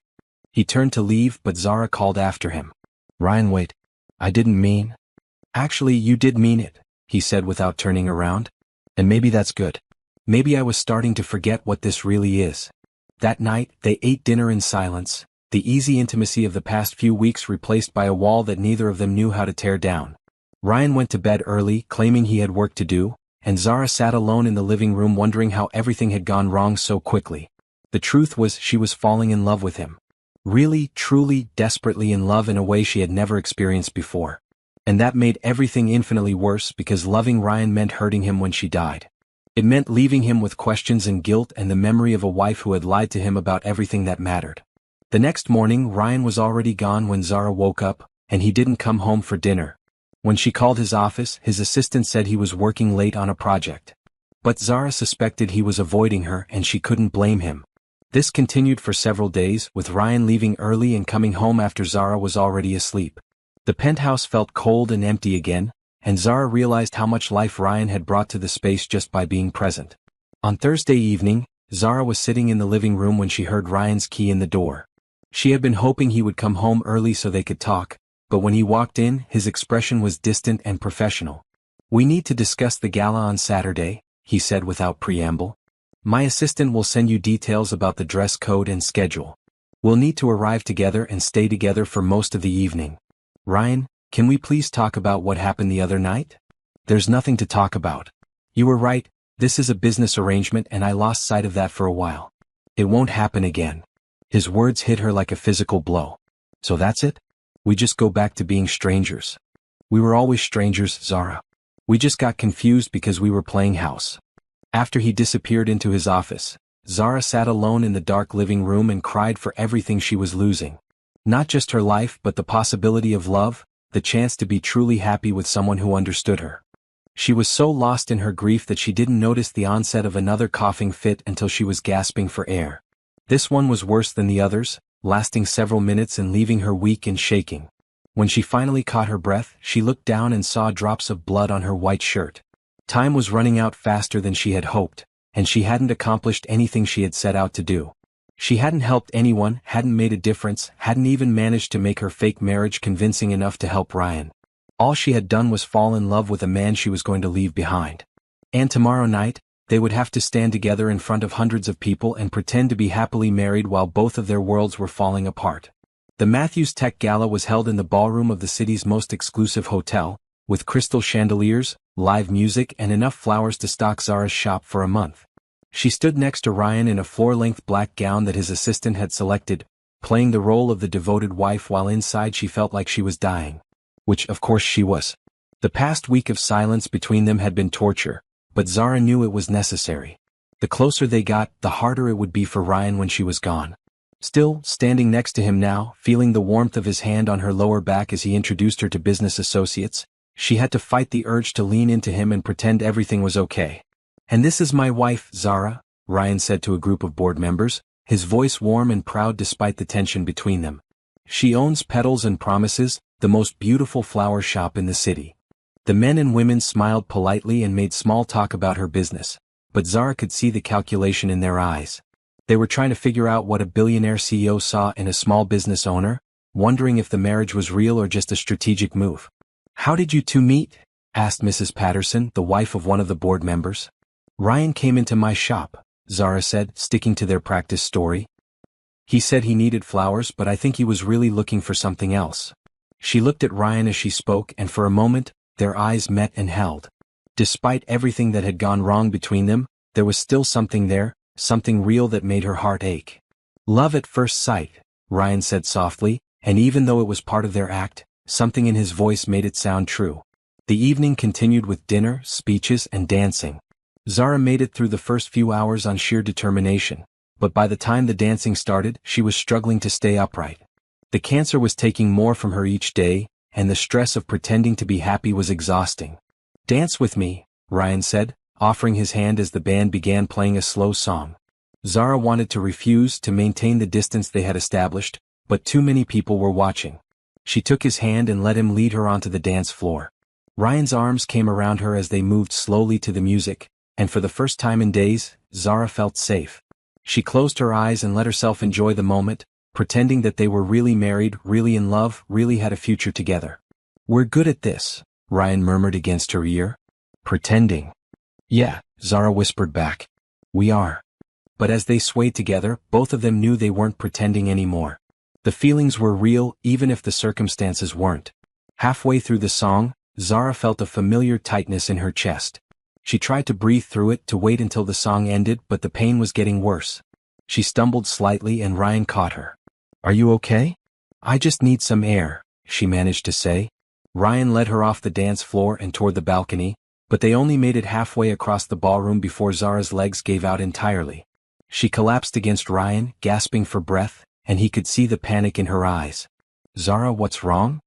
He turned to leave, but Zara called after him. "Ryan, wait. I didn't mean." "Actually, you did mean it," he said without turning around. "And maybe that's good. Maybe I was starting to forget what this really is." That night, they ate dinner in silence, the easy intimacy of the past few weeks replaced by a wall that neither of them knew how to tear down. Ryan went to bed early, claiming he had work to do, and Zara sat alone in the living room wondering how everything had gone wrong so quickly. The truth was she was falling in love with him. Really, truly, desperately in love in a way she had never experienced before. And that made everything infinitely worse because loving Ryan meant hurting him when she died. It meant leaving him with questions and guilt and the memory of a wife who had lied to him about everything that mattered. The next morning, Ryan was already gone when Zara woke up, and he didn't come home for dinner. When she called his office, his assistant said he was working late on a project. But Zara suspected he was avoiding her and she couldn't blame him. This continued for several days, with Ryan leaving early and coming home after Zara was already asleep. The penthouse felt cold and empty again, and Zara realized how much life Ryan had brought to the space just by being present. On Thursday evening, Zara was sitting in the living room when she heard Ryan's key in the door. She had been hoping he would come home early so they could talk, but when he walked in, his expression was distant and professional. "We need to discuss the gala on Saturday," he said without preamble. "My assistant will send you details about the dress code and schedule. We'll need to arrive together and stay together for most of the evening. Ryan, can we please talk about what happened the other night?" "There's nothing to talk about. You were right, this is a business arrangement and I lost sight of that for a while. It won't happen again." His words hit her like a physical blow. "So that's it? We just go back to being strangers." "We were always strangers, Zara. We just got confused because we were playing house." After he disappeared into his office, Zara sat alone in the dark living room and cried for everything she was losing. Not just her life but the possibility of love, the chance to be truly happy with someone who understood her. She was so lost in her grief that she didn't notice the onset of another coughing fit until she was gasping for air. This one was worse than the others, lasting several minutes and leaving her weak and shaking. When she finally caught her breath, she looked down and saw drops of blood on her white shirt. Time was running out faster than she had hoped, and she hadn't accomplished anything she had set out to do. She hadn't helped anyone, hadn't made a difference, hadn't even managed to make her fake marriage convincing enough to help Ryan. All she had done was fall in love with a man she was going to leave behind. And tomorrow night, they would have to stand together in front of hundreds of people and pretend to be happily married while both of their worlds were falling apart. The Matthews Tech Gala was held in the ballroom of the city's most exclusive hotel, with crystal chandeliers, live music and enough flowers to stock Zara's shop for a month. She stood next to Ryan in a floor-length black gown that his assistant had selected, playing the role of the devoted wife while inside she felt like she was dying. Which, of course, she was. The past week of silence between them had been torture, but Zara knew it was necessary. The closer they got, the harder it would be for Ryan when she was gone. Still, standing next to him now, feeling the warmth of his hand on her lower back as he introduced her to business associates, she had to fight the urge to lean into him and pretend everything was okay. "And this is my wife, Zara," Ryan said to a group of board members, his voice warm and proud despite the tension between them. "She owns Petals and Promises, the most beautiful flower shop in the city." The men and women smiled politely and made small talk about her business, but Zara could see the calculation in their eyes. They were trying to figure out what a billionaire CEO saw in a small business owner, wondering if the marriage was real or just a strategic move. "How did you two meet?" asked Mrs. Patterson, the wife of one of the board members. "Ryan came into my shop," Zara said, sticking to their practice story. "He said he needed flowers, but I think he was really looking for something else." She looked at Ryan as she spoke, and for a moment, their eyes met and held. Despite everything that had gone wrong between them, there was still something there, something real that made her heart ache. "Love at first sight," Ryan said softly, and even though it was part of their act, something in his voice made it sound true. The evening continued with dinner, speeches, and dancing. Zara made it through the first few hours on sheer determination, but by the time the dancing started, she was struggling to stay upright. The cancer was taking more from her each day, and the stress of pretending to be happy was exhausting. "Dance with me," Ryan said, offering his hand as the band began playing a slow song. Zara wanted to refuse to maintain the distance they had established, but too many people were watching. She took his hand and let him lead her onto the dance floor. Ryan's arms came around her as they moved slowly to the music, and for the first time in days, Zara felt safe. She closed her eyes and let herself enjoy the moment, pretending that they were really married, really in love, really had a future together. "We're good at this," Ryan murmured against her ear. "Pretending." "Yeah," Zara whispered back. "We are." But as they swayed together, both of them knew they weren't pretending anymore. The feelings were real, even if the circumstances weren't. Halfway through the song, Zara felt a familiar tightness in her chest. She tried to breathe through it, to wait until the song ended, but the pain was getting worse. She stumbled slightly and Ryan caught her. "Are you okay?" "I just need some air," she managed to say. Ryan led her off the dance floor and toward the balcony, but they only made it halfway across the ballroom before Zara's legs gave out entirely. She collapsed against Ryan, gasping for breath, and he could see the panic in her eyes. "Zara, what's wrong?"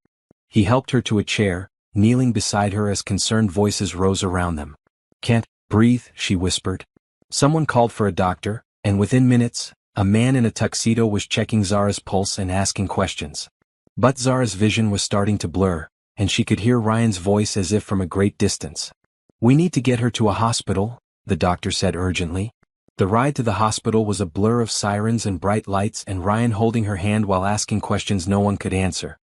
He helped her to a chair, kneeling beside her as concerned voices rose around them. "Can't breathe," she whispered. Someone called for a doctor, and within minutes, a man in a tuxedo was checking Zara's pulse and asking questions. But Zara's vision was starting to blur, and she could hear Ryan's voice as if from a great distance. "We need to get her to a hospital," the doctor said urgently. The ride to the hospital was a blur of sirens and bright lights and Ryan holding her hand while asking questions no one could answer.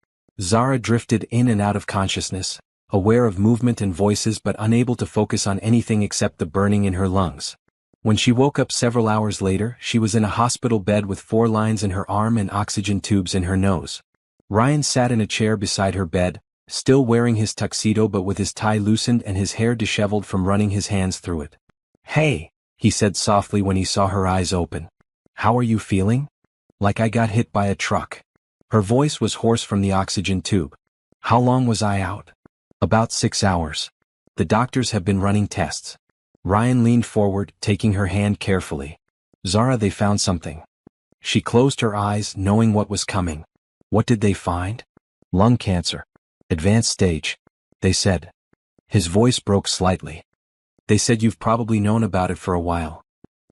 Zara drifted in and out of consciousness, aware of movement and voices but unable to focus on anything except the burning in her lungs. When she woke up several hours later, she was in a hospital bed with 4 lines in her arm and oxygen tubes in her nose. Ryan sat in a chair beside her bed, still wearing his tuxedo but with his tie loosened and his hair disheveled from running his hands through it. "Hey," he said softly when he saw her eyes open. "How are you feeling?" "Like I got hit by a truck." Her voice was hoarse from the oxygen tube. "How long was I out?" "About 6 hours. The doctors have been running tests." Ryan leaned forward, taking her hand carefully. "Zara, they found something." She closed her eyes, knowing what was coming. "What did they find?" "Lung cancer. Advanced stage," they said. His voice broke slightly. "They said you've probably known about it for a while."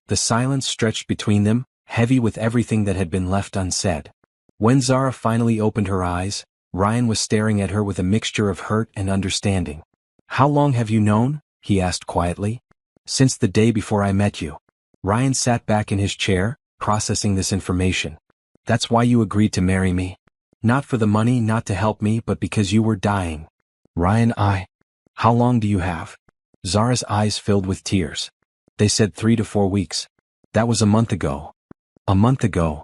The silence stretched between them, heavy with everything that had been left unsaid. When Zara finally opened her eyes, Ryan was staring at her with a mixture of hurt and understanding. "How long have you known?" he asked quietly. "Since the day before I met you." Ryan sat back in his chair, processing this information. "That's why you agreed to marry me? Not for the money, not to help me, but because you were dying." "Ryan, How long do you have?" Zara's eyes filled with tears. "They said 3 to 4 weeks. That was a month ago." "A month ago?"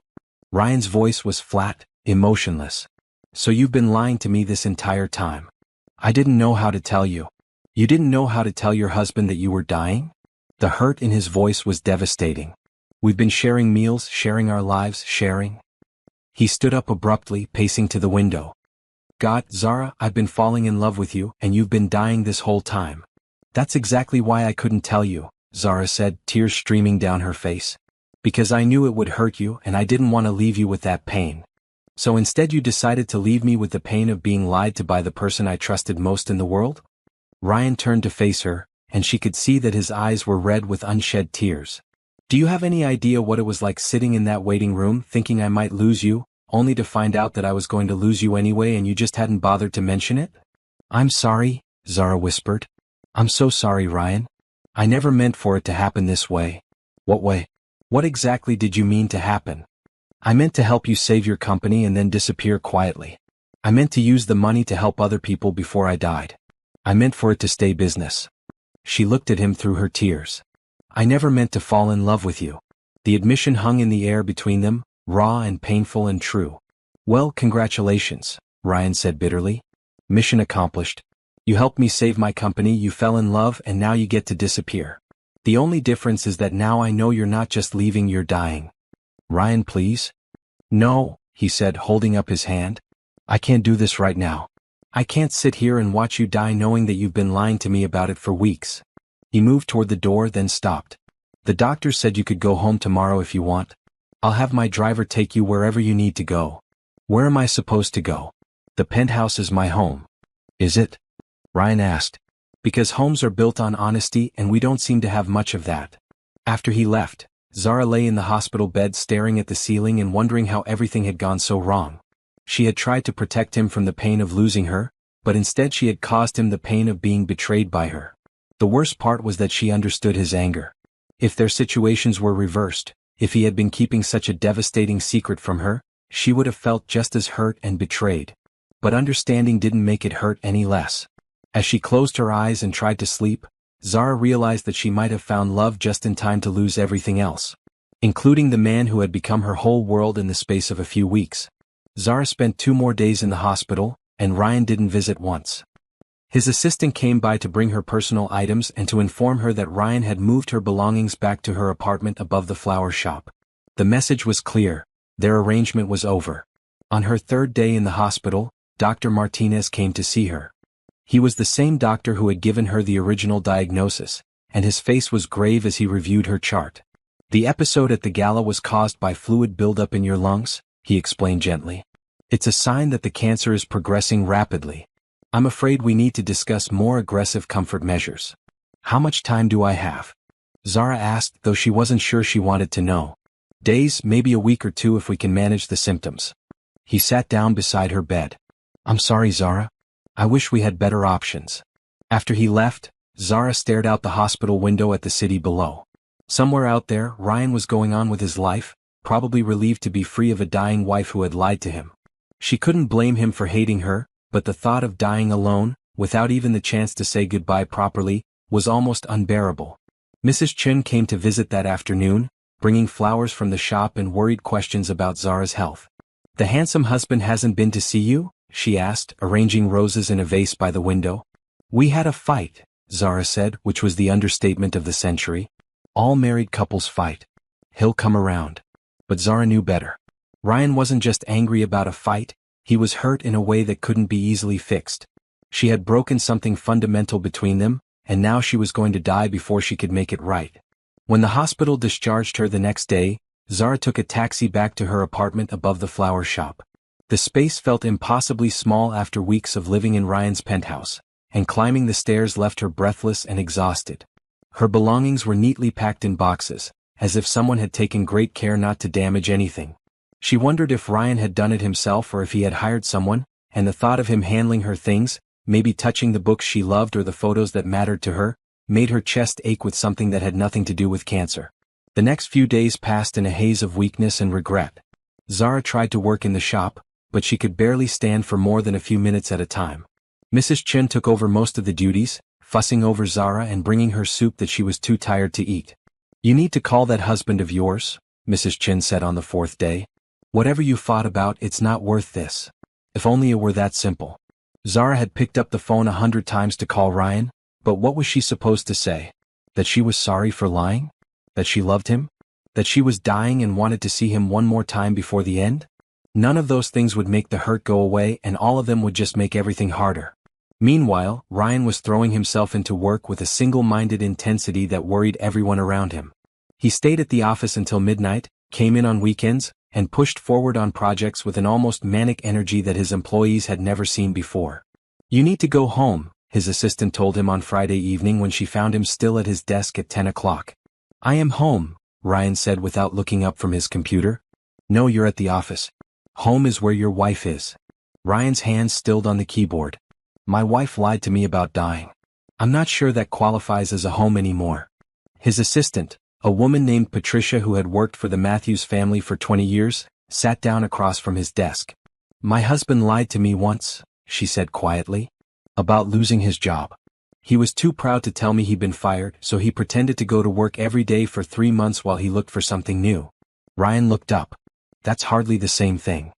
Ryan's voice was flat, emotionless. "So you've been lying to me this entire time." "I didn't know how to tell you." "You didn't know how to tell your husband that you were dying?" The hurt in his voice was devastating. "We've been sharing meals, sharing our lives, sharing." He stood up abruptly, pacing to the window. God, Zara, I've been falling in love with you, and you've been dying this whole time. That's exactly why I couldn't tell you, Zara said, tears streaming down her face. Because I knew it would hurt you and I didn't want to leave you with that pain. So instead you decided to leave me with the pain of being lied to by the person I trusted most in the world? Ryan turned to face her, and she could see that his eyes were red with unshed tears. Do you have any idea what it was like sitting in that waiting room thinking I might lose you, only to find out that I was going to lose you anyway and you just hadn't bothered to mention it? I'm sorry, Zara whispered. I'm so sorry, Ryan. I never meant for it to happen this way. What way? What exactly did you mean to happen? I meant to help you save your company and then disappear quietly. I meant to use the money to help other people before I died. I meant for it to stay business. She looked at him through her tears. I never meant to fall in love with you. The admission hung in the air between them, raw and painful and true. Well, congratulations, Ryan said bitterly. Mission accomplished. You helped me save my company, you fell in love, and now you get to disappear. The only difference is that now I know you're not just leaving, you're dying. Ryan, please? No, he said, holding up his hand. I can't do this right now. I can't sit here and watch you die knowing that you've been lying to me about it for weeks. He moved toward the door, then stopped. The doctor said you could go home tomorrow if you want. I'll have my driver take you wherever you need to go. Where am I supposed to go? The penthouse is my home. Is it? Ryan asked. Because homes are built on honesty and we don't seem to have much of that. After he left, Zara lay in the hospital bed staring at the ceiling and wondering how everything had gone so wrong. She had tried to protect him from the pain of losing her, but instead she had caused him the pain of being betrayed by her. The worst part was that she understood his anger. If their situations were reversed, if he had been keeping such a devastating secret from her, she would have felt just as hurt and betrayed. But understanding didn't make it hurt any less. As she closed her eyes and tried to sleep, Zara realized that she might have found love just in time to lose everything else, including the man who had become her whole world in the space of a few weeks. Zara spent 2 more days in the hospital, and Ryan didn't visit once. His assistant came by to bring her personal items and to inform her that Ryan had moved her belongings back to her apartment above the flower shop. The message was clear. Their arrangement was over. On her 3rd day in the hospital, Dr. Martinez came to see her. He was the same doctor who had given her the original diagnosis, and his face was grave as he reviewed her chart. The episode at the gala was caused by fluid buildup in your lungs, he explained gently. It's a sign that the cancer is progressing rapidly. I'm afraid we need to discuss more aggressive comfort measures. How much time do I have? Zara asked, though she wasn't sure she wanted to know. Days, maybe a week or 2 if we can manage the symptoms. He sat down beside her bed. I'm sorry, Zara. I wish we had better options. After he left, Zara stared out the hospital window at the city below. Somewhere out there, Ryan was going on with his life, probably relieved to be free of a dying wife who had lied to him. She couldn't blame him for hating her, but the thought of dying alone, without even the chance to say goodbye properly, was almost unbearable. Mrs. Chun came to visit that afternoon, bringing flowers from the shop and worried questions about Zara's health. The handsome husband hasn't been to see you? She asked, arranging roses in a vase by the window. We had a fight, Zara said, which was the understatement of the century. All married couples fight. He'll come around. But Zara knew better. Ryan wasn't just angry about a fight, he was hurt in a way that couldn't be easily fixed. She had broken something fundamental between them, and now she was going to die before she could make it right. When the hospital discharged her the next day, Zara took a taxi back to her apartment above the flower shop. The space felt impossibly small after weeks of living in Ryan's penthouse, and climbing the stairs left her breathless and exhausted. Her belongings were neatly packed in boxes, as if someone had taken great care not to damage anything. She wondered if Ryan had done it himself or if he had hired someone, and the thought of him handling her things, maybe touching the books she loved or the photos that mattered to her, made her chest ache with something that had nothing to do with cancer. The next few days passed in a haze of weakness and regret. Zara tried to work in the shop, but she could barely stand for more than a few minutes at a time. Mrs. Chen took over most of the duties, fussing over Zara and bringing her soup that she was too tired to eat. You need to call that husband of yours, Mrs. Chen said on the 4th day. Whatever you fought about, it's not worth this. If only it were that simple. Zara had picked up the phone 100 times to call Ryan, but what was she supposed to say? That she was sorry for lying? That she loved him? That she was dying and wanted to see him one more time before the end? None of those things would make the hurt go away, and all of them would just make everything harder. Meanwhile, Ryan was throwing himself into work with a single-minded intensity that worried everyone around him. He stayed at the office until midnight, came in on weekends, and pushed forward on projects with an almost manic energy that his employees had never seen before. "You need to go home," his assistant told him on Friday evening when she found him still at his desk at 10 o'clock. "I am home," Ryan said without looking up from his computer. "No, you're at the office. Home is where your wife is." Ryan's hands stilled on the keyboard. "My wife lied to me about dying. I'm not sure that qualifies as a home anymore." His assistant, a woman named Patricia who had worked for the Matthews family for 20 years, sat down across from his desk. "My husband lied to me once," she said quietly. "About losing his job. He was too proud to tell me he'd been fired, so he pretended to go to work every day for 3 months while he looked for something new." Ryan looked up. "That's hardly the same thing.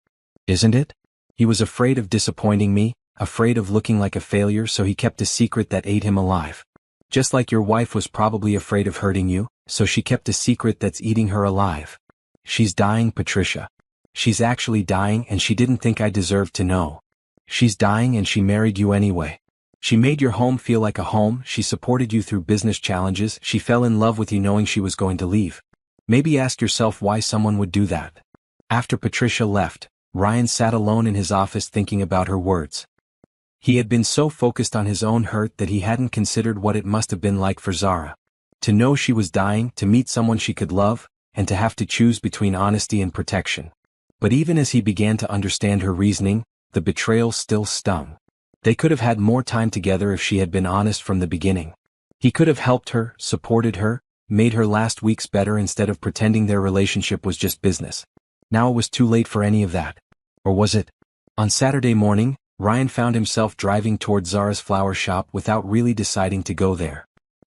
Isn't it? He was afraid of disappointing me, afraid of looking like a failure, so he kept a secret that ate him alive. Just like your wife was probably afraid of hurting you, so she kept a secret that's eating her alive. She's dying, Patricia. She's actually dying, and she didn't think I deserved to know. She's dying, and she married you anyway. She made your home feel like a home, she supported you through business challenges, she fell in love with you knowing she was going to leave. Maybe ask yourself why someone would do that." After Patricia left, Ryan sat alone in his office thinking about her words. He had been so focused on his own hurt that he hadn't considered what it must have been like for Zara. To know she was dying, to meet someone she could love, and to have to choose between honesty and protection. But even as he began to understand her reasoning, the betrayal still stung. They could have had more time together if she had been honest from the beginning. He could have helped her, supported her, made her last weeks better instead of pretending their relationship was just business. Now it was too late for any of that. Or was it? On Saturday morning, Ryan found himself driving toward Zara's flower shop without really deciding to go there.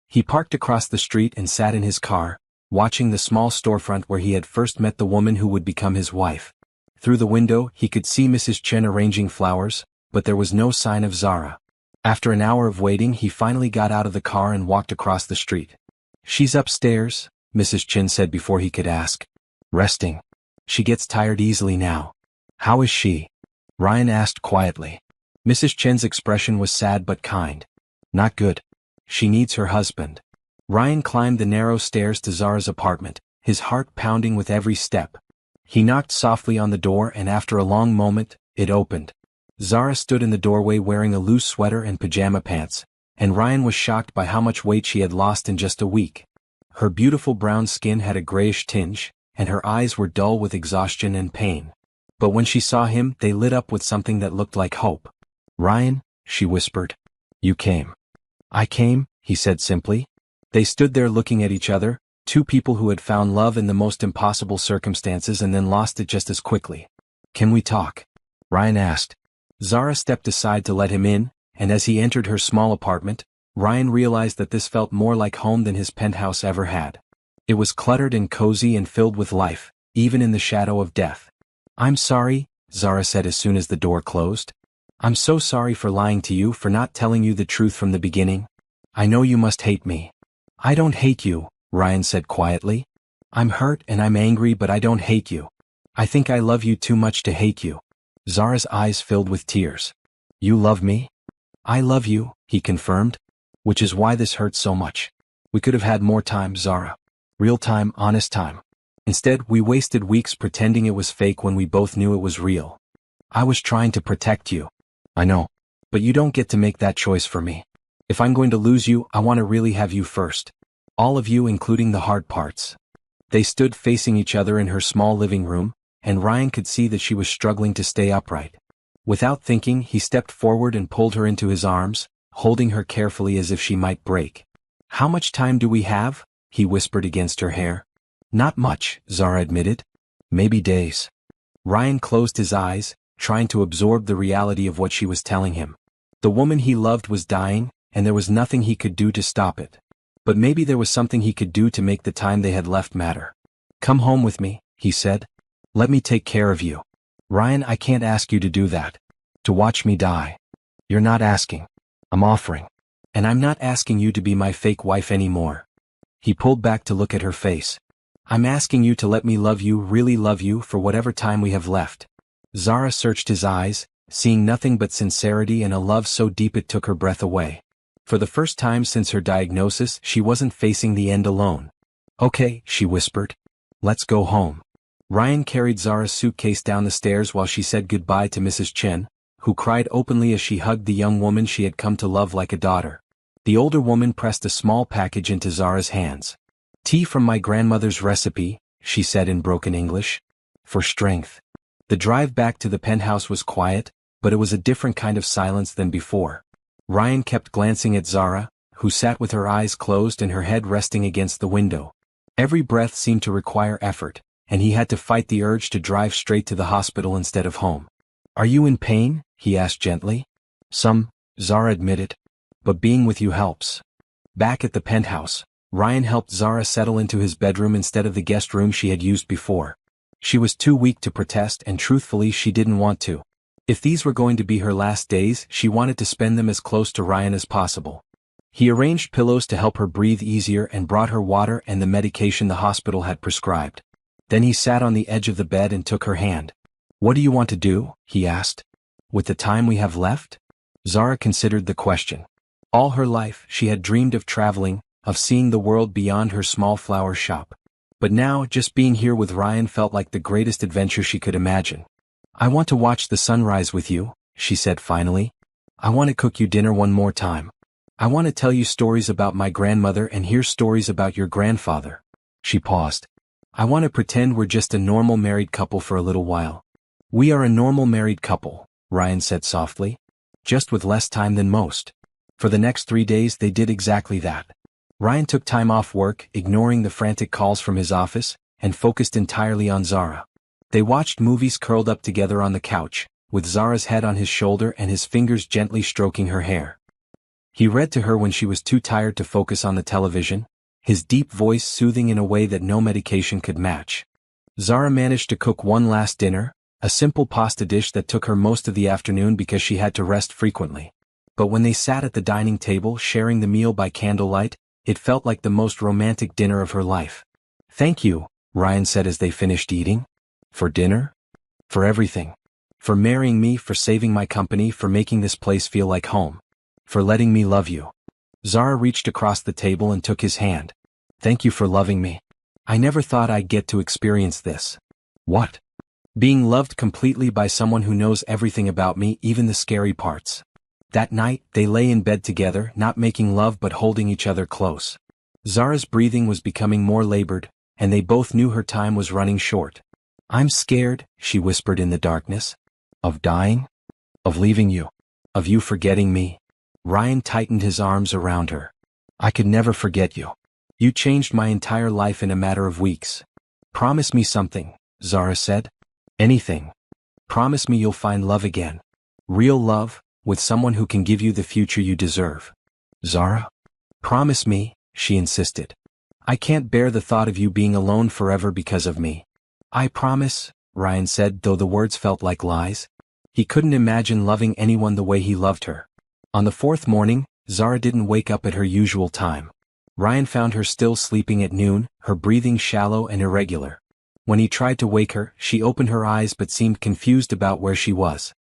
He parked across the street and sat in his car, watching the small storefront where he had first met the woman who would become his wife. Through the window, he could see Mrs. Chen arranging flowers, but there was no sign of Zara. After an hour of waiting, he finally got out of the car and walked across the street. "She's upstairs," Mrs. Chen said before he could ask. "Resting. She gets tired easily now." "How is she?" Ryan asked quietly. Mrs. Chen's expression was sad but kind. "Not good. She needs her husband." Ryan climbed the narrow stairs to Zara's apartment, his heart pounding with every step. He knocked softly on the door, and after a long moment, it opened. Zara stood in the doorway wearing a loose sweater and pajama pants, and Ryan was shocked by how much weight she had lost in just a week. Her beautiful brown skin had a grayish tinge, and her eyes were dull with exhaustion and pain. But when she saw him, they lit up with something that looked like hope. "Ryan," she whispered. "You came." "I came," he said simply. They stood there looking at each other, two people who had found love in the most impossible circumstances and then lost it just as quickly. "Can we talk?" Ryan asked. Zara stepped aside to let him in, and as he entered her small apartment, Ryan realized that this felt more like home than his penthouse ever had. It was cluttered and cozy and filled with life, even in the shadow of death. "I'm sorry," Zara said as soon as the door closed. "I'm so sorry for lying to you, for not telling you the truth from the beginning. I know you must hate me." "I don't hate you," Ryan said quietly. "I'm hurt and I'm angry, but I don't hate you. I think I love you too much to hate you." Zara's eyes filled with tears. "You love me?" "I love you," he confirmed. "Which is why this hurts so much. We could have had more time, Zara. Real time, honest time. Instead, we wasted weeks pretending it was fake when we both knew it was real. I was trying to protect you." "I know. But you don't get to make that choice for me. If I'm going to lose you, I want to really have you first. All of you, including the hard parts." They stood facing each other in her small living room, and Ryan could see that she was struggling to stay upright. Without thinking, he stepped forward and pulled her into his arms, holding her carefully as if she might break. "How much time do we have?" he whispered against her hair. "Not much," Zara admitted. "Maybe days." Ryan closed his eyes, trying to absorb the reality of what she was telling him. The woman he loved was dying, and there was nothing he could do to stop it. But maybe there was something he could do to make the time they had left matter. "Come home with me," he said. "Let me take care of you." "Ryan, I can't ask you to do that. To watch me die." "You're not asking. I'm offering. And I'm not asking you to be my fake wife anymore." He pulled back to look at her face. "I'm asking you to let me love you, really love you, for whatever time we have left. Zara searched his eyes, seeing nothing but sincerity and a love so deep it took her breath away. For the first time since her diagnosis, she wasn't facing the end alone. "Okay," she whispered. "Let's go home." Ryan carried Zara's suitcase down the stairs while she said goodbye to Mrs. Chen, who cried openly as she hugged the young woman she had come to love like a daughter. The older woman pressed a small package into Zara's hands. "Tea from my grandmother's recipe," she said in broken English. "For strength." The drive back to the penthouse was quiet, but it was a different kind of silence than before. Ryan kept glancing at Zara, who sat with her eyes closed and her head resting against the window. Every breath seemed to require effort, and he had to fight the urge to drive straight to the hospital instead of home. "Are you in pain?" he asked gently. "Some," Zara admitted. "But being with you helps." Back at the penthouse, Ryan helped Zara settle into his bedroom instead of the guest room she had used before. She was too weak to protest, and truthfully she didn't want to. If these were going to be her last days, she wanted to spend them as close to Ryan as possible. He arranged pillows to help her breathe easier and brought her water and the medication the hospital had prescribed. Then he sat on the edge of the bed and took her hand. "What do you want to do?" he asked. "With the time we have left?" Zara considered the question. All her life, she had dreamed of traveling, of seeing the world beyond her small flower shop. But now, just being here with Ryan felt like the greatest adventure she could imagine. "I want to watch the sunrise with you," she said finally. "I want to cook you dinner one more time. I want to tell you stories about my grandmother and hear stories about your grandfather." She paused. "I want to pretend we're just a normal married couple for a little while." "We are a normal married couple," Ryan said softly. "Just with less time than most." For the next 3 days they did exactly that. Ryan took time off work, ignoring the frantic calls from his office, and focused entirely on Zara. They watched movies curled up together on the couch, with Zara's head on his shoulder and his fingers gently stroking her hair. He read to her when she was too tired to focus on the television, his deep voice soothing in a way that no medication could match. Zara managed to cook one last dinner, a simple pasta dish that took her most of the afternoon because she had to rest frequently. But when they sat at the dining table sharing the meal by candlelight, it felt like the most romantic dinner of her life. "Thank you," Ryan said as they finished eating. "For dinner?" "For everything. For marrying me, for saving my company, for making this place feel like home. For letting me love you." Zara reached across the table and took his hand. "Thank you for loving me. I never thought I'd get to experience this." "What?" "Being loved completely by someone who knows everything about me, even the scary parts." That night, they lay in bed together, not making love but holding each other close. Zara's breathing was becoming more labored, and they both knew her time was running short. "I'm scared," she whispered in the darkness. "Of dying? Of leaving you? Of you forgetting me?" Ryan tightened his arms around her. "I could never forget you. You changed my entire life in a matter of weeks." "Promise me something," Zara said. "Anything. Promise me you'll find love again. Real love, with someone who can give you the future you deserve." "Zara? Promise me," she insisted. "I can't bear the thought of you being alone forever because of me." "I promise," Ryan said, though the words felt like lies. He couldn't imagine loving anyone the way he loved her. On the 4th morning, Zara didn't wake up at her usual time. Ryan found her still sleeping at noon, her breathing shallow and irregular. When he tried to wake her, she opened her eyes but seemed confused about where she was.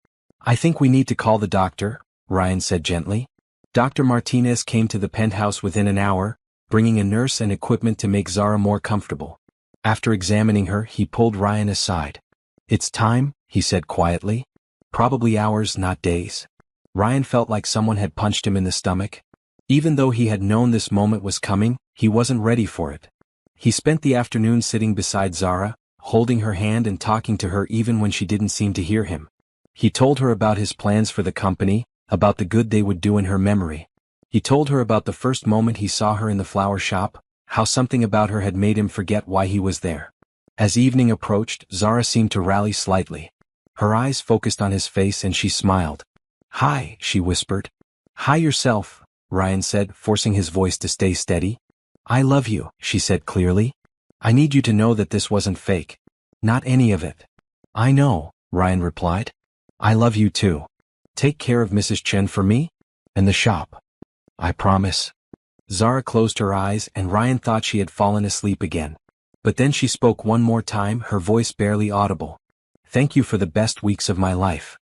"I think we need to call the doctor," Ryan said gently. Dr. Martinez came to the penthouse within an hour, bringing a nurse and equipment to make Zara more comfortable. After examining her, he pulled Ryan aside. "It's time," he said quietly. "Probably hours, not days." Ryan felt like someone had punched him in the stomach. Even though he had known this moment was coming, he wasn't ready for it. He spent the afternoon sitting beside Zara, holding her hand and talking to her even when she didn't seem to hear him. He told her about his plans for the company, about the good they would do in her memory. He told her about the first moment he saw her in the flower shop, how something about her had made him forget why he was there. As evening approached, Zara seemed to rally slightly. Her eyes focused on his face and she smiled. "Hi," she whispered. "Hi yourself," Ryan said, forcing his voice to stay steady. "I love you," she said clearly. "I need you to know that this wasn't fake. Not any of it." "I know," Ryan replied. "I love you too. Take care of Mrs. Chen for me? And the shop." "I promise." Zara closed her eyes and Ryan thought she had fallen asleep again. But then she spoke one more time, her voice barely audible. Thank you for the best weeks of my life.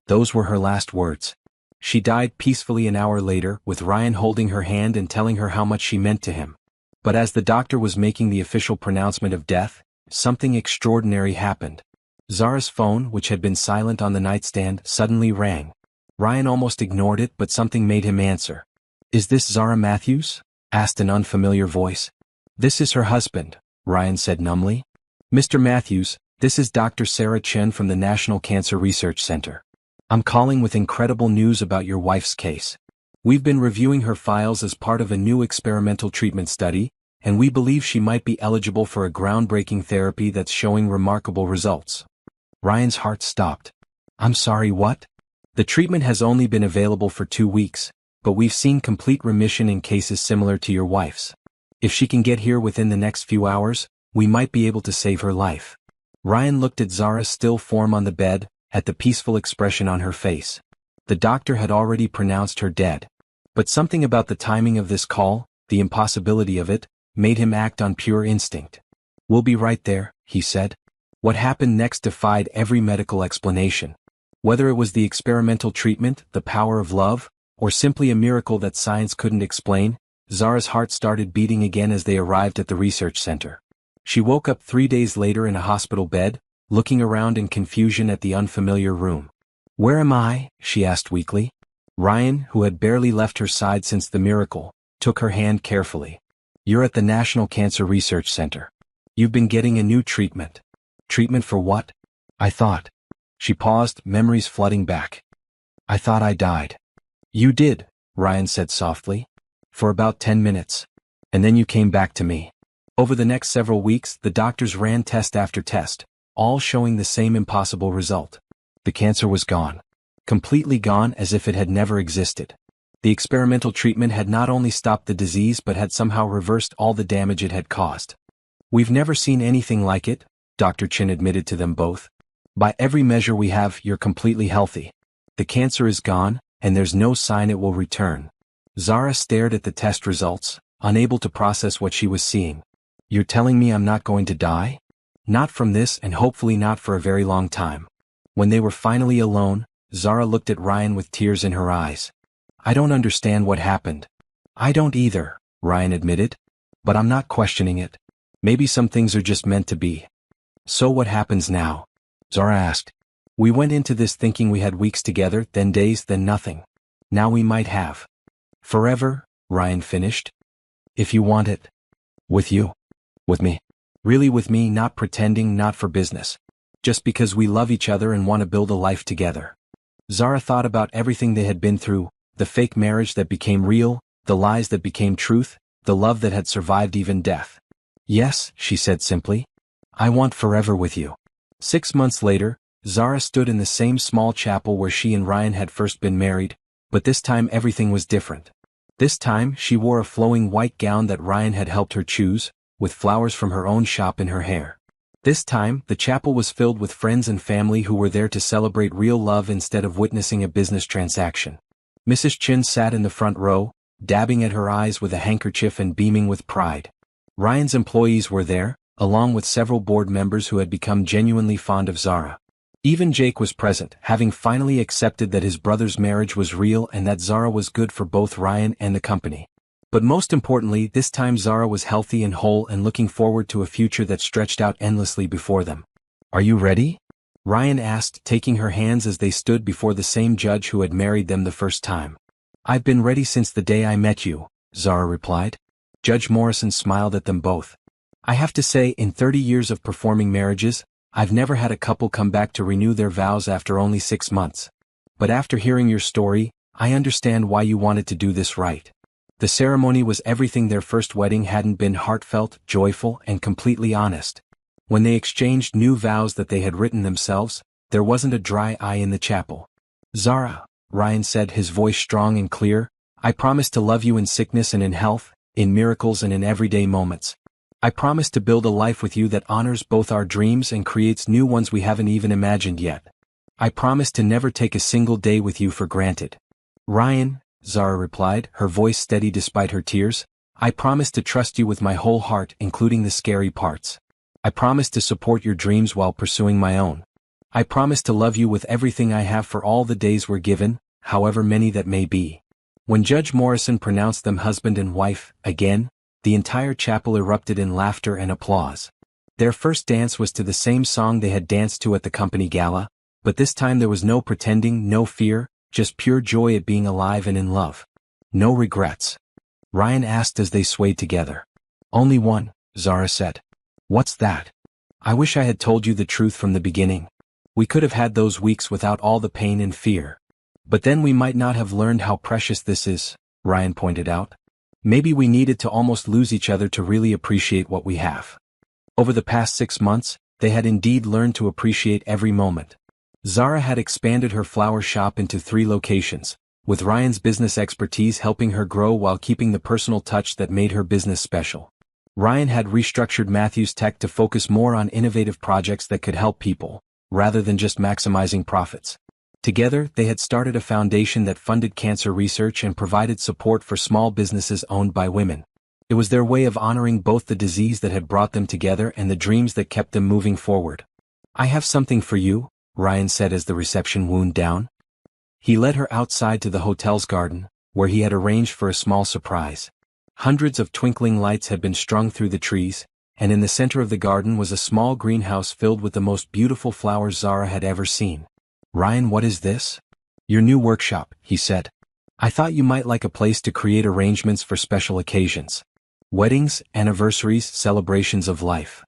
Those were her last words. She died peacefully an hour later, with Ryan holding her hand and telling her how much she meant to him. But as the doctor was making the official pronouncement of death, something extraordinary happened. Zara's phone, which had been silent on the nightstand, suddenly rang. Ryan almost ignored it, but something made him answer. "Is this Zara Matthews?" asked an unfamiliar voice. "This is her husband," Ryan said numbly. "Mr. Matthews, this is Dr. Sarah Chen from the National Cancer Research Center. I'm calling with incredible news about your wife's case. We've been reviewing her files as part of a new experimental treatment study, and we believe she might be eligible for a groundbreaking therapy that's showing remarkable results." Ryan's heart stopped. "I'm sorry, what?" "The treatment has only been available for 2 weeks, but we've seen complete remission in cases similar to your wife's. If she can get here within the next few hours, we might be able to save her life." Ryan looked at Zara's still form on the bed, at the peaceful expression on her face. The doctor had already pronounced her dead. But something about the timing of this call, the impossibility of it, made him act on pure instinct. "We'll be right there," he said. What happened next defied every medical explanation. Whether it was the experimental treatment, the power of love, or simply a miracle that science couldn't explain, Zara's heart started beating again as they arrived at the research center. She woke up 3 days later in a hospital bed, looking around in confusion at the unfamiliar room. "Where am I?" she asked weakly. Ryan, who had barely left her side since the miracle, took her hand carefully. "You're at the National Cancer Research Center. You've been getting a new treatment." "Treatment for what?" "I thought." She paused, memories flooding back. "I thought I died." "You did," Ryan said softly. "For about 10 minutes. And then you came back to me." Over the next several weeks, the doctors ran test after test, all showing the same impossible result. The cancer was gone. Completely gone, as if it had never existed. The experimental treatment had not only stopped the disease but had somehow reversed all the damage it had caused. "We've never seen anything like it," Dr. Chin admitted to them both. "By every measure we have, you're completely healthy. The cancer is gone, and there's no sign it will return." Zara stared at the test results, unable to process what she was seeing. "You're telling me I'm not going to die?" "Not from this, and hopefully not for a very long time." When they were finally alone, Zara looked at Ryan with tears in her eyes. "I don't understand what happened." "I don't either," Ryan admitted. "But I'm not questioning it. Maybe some things are just meant to be." "So what happens now?" Zara asked. "We went into this thinking we had weeks together, then days, then nothing. Now we might have forever," Ryan finished. "If you want it." "With you?" "With me. Really with me, not pretending, not for business. Just because we love each other and want to build a life together." Zara thought about everything they had been through, the fake marriage that became real, the lies that became truth, the love that had survived even death. "Yes," she said simply. "I want forever with you." 6 months later, Zara stood in the same small chapel where she and Ryan had first been married, but this time everything was different. This time she wore a flowing white gown that Ryan had helped her choose, with flowers from her own shop in her hair. This time, the chapel was filled with friends and family who were there to celebrate real love instead of witnessing a business transaction. Mrs. Chin sat in the front row, dabbing at her eyes with a handkerchief and beaming with pride. Ryan's employees were there, along with several board members who had become genuinely fond of Zara. Even Jake was present, having finally accepted that his brother's marriage was real and that Zara was good for both Ryan and the company. But most importantly, this time Zara was healthy and whole and looking forward to a future that stretched out endlessly before them. "Are you ready?" Ryan asked, taking her hands as they stood before the same judge who had married them the first time. "I've been ready since the day I met you," Zara replied. Judge Morrison smiled at them both. "I have to say, in 30 years of performing marriages, I've never had a couple come back to renew their vows after only 6 months. But after hearing your story, I understand why you wanted to do this right." The ceremony was everything their first wedding hadn't been: heartfelt, joyful, and completely honest. When they exchanged new vows that they had written themselves, there wasn't a dry eye in the chapel. "Zara," Ryan said, his voice strong and clear, "I promise to love you in sickness and in health, in miracles and in everyday moments. I promise to build a life with you that honors both our dreams and creates new ones we haven't even imagined yet. I promise to never take a single day with you for granted." "Ryan," Zara replied, her voice steady despite her tears, "I promise to trust you with my whole heart, including the scary parts. I promise to support your dreams while pursuing my own. I promise to love you with everything I have for all the days we're given, however many that may be." When Judge Morrison pronounced them husband and wife, again, the entire chapel erupted in laughter and applause. Their first dance was to the same song they had danced to at the company gala, but this time there was no pretending, no fear, just pure joy at being alive and in love. "No regrets?" Ryan asked as they swayed together. "Only one," Zara said. "What's that?" "I wish I had told you the truth from the beginning. We could have had those weeks without all the pain and fear. But then we might not have learned how precious this is," Ryan pointed out. "Maybe we needed to almost lose each other to really appreciate what we have." Over the past 6 months, they had indeed learned to appreciate every moment. Zara had expanded her flower shop into 3 locations, with Ryan's business expertise helping her grow while keeping the personal touch that made her business special. Ryan had restructured Matthew's tech to focus more on innovative projects that could help people, rather than just maximizing profits. Together, they had started a foundation that funded cancer research and provided support for small businesses owned by women. It was their way of honoring both the disease that had brought them together and the dreams that kept them moving forward. "I have something for you," Ryan said as the reception wound down. He led her outside to the hotel's garden, where he had arranged for a small surprise. Hundreds of twinkling lights had been strung through the trees, and in the center of the garden was a small greenhouse filled with the most beautiful flowers Zara had ever seen. "Ryan, what is this?" "Your new workshop," he said. "I thought you might like a place to create arrangements for special occasions. Weddings, anniversaries, celebrations of life."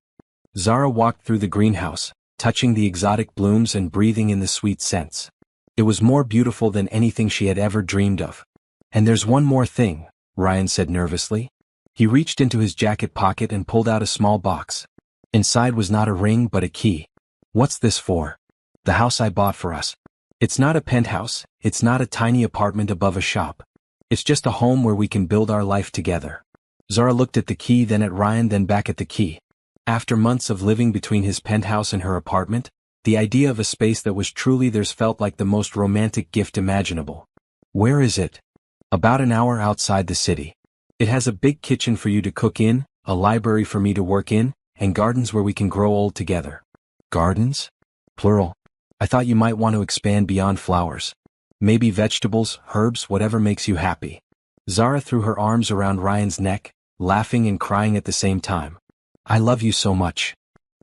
Zara walked through the greenhouse, touching the exotic blooms and breathing in the sweet scents. It was more beautiful than anything she had ever dreamed of. "And there's one more thing," Ryan said nervously. He reached into his jacket pocket and pulled out a small box. Inside was not a ring but a key. "What's this for?" "The house I bought for us. It's not a penthouse, it's not a tiny apartment above a shop. It's just a home where we can build our life together." Zara looked at the key, then at Ryan, then back at the key. After months of living between his penthouse and her apartment, the idea of a space that was truly theirs felt like the most romantic gift imaginable. "Where is it?" "About an hour outside the city. It has a big kitchen for you to cook in, a library for me to work in, and gardens where we can grow old together." "Gardens?" "Plural. I thought you might want to expand beyond flowers. Maybe vegetables, herbs, whatever makes you happy." Zara threw her arms around Ryan's neck, laughing and crying at the same time. "I love you so much."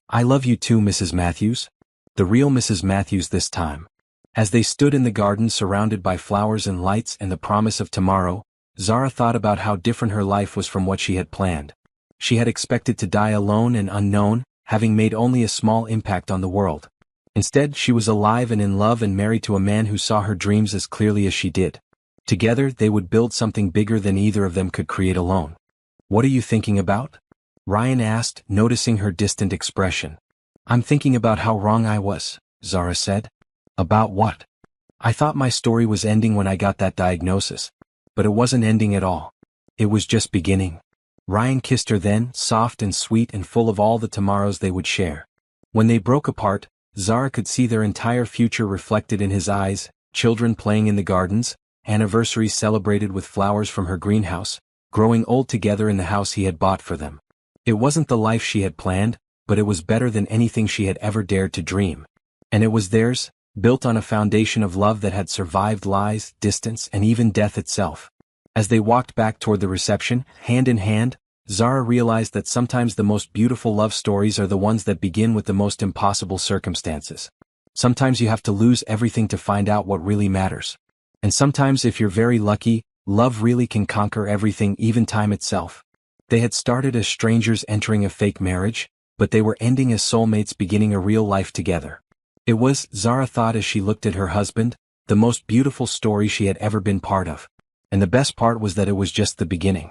"I love you too, Mrs. Matthews." The real Mrs. Matthews this time. As they stood in the garden surrounded by flowers and lights and the promise of tomorrow, Zara thought about how different her life was from what she had planned. She had expected to die alone and unknown, having made only a small impact on the world. Instead, she was alive and in love and married to a man who saw her dreams as clearly as she did. Together, they would build something bigger than either of them could create alone. "What are you thinking about?" Ryan asked, noticing her distant expression. "I'm thinking about how wrong I was," Zara said. "About what?" "I thought my story was ending when I got that diagnosis. But it wasn't ending at all. It was just beginning." Ryan kissed her then, soft and sweet and full of all the tomorrows they would share. When they broke apart, Zara could see their entire future reflected in his eyes, children playing in the gardens, anniversaries celebrated with flowers from her greenhouse, growing old together in the house he had bought for them. It wasn't the life she had planned, but it was better than anything she had ever dared to dream. And it was theirs, built on a foundation of love that had survived lies, distance, and even death itself. As they walked back toward the reception, hand in hand, Zara realized that sometimes the most beautiful love stories are the ones that begin with the most impossible circumstances. Sometimes you have to lose everything to find out what really matters. And sometimes, if you're very lucky, love really can conquer everything, even time itself. They had started as strangers entering a fake marriage, but they were ending as soulmates beginning a real life together. It was, Zara thought as she looked at her husband, the most beautiful story she had ever been part of. And the best part was that it was just the beginning.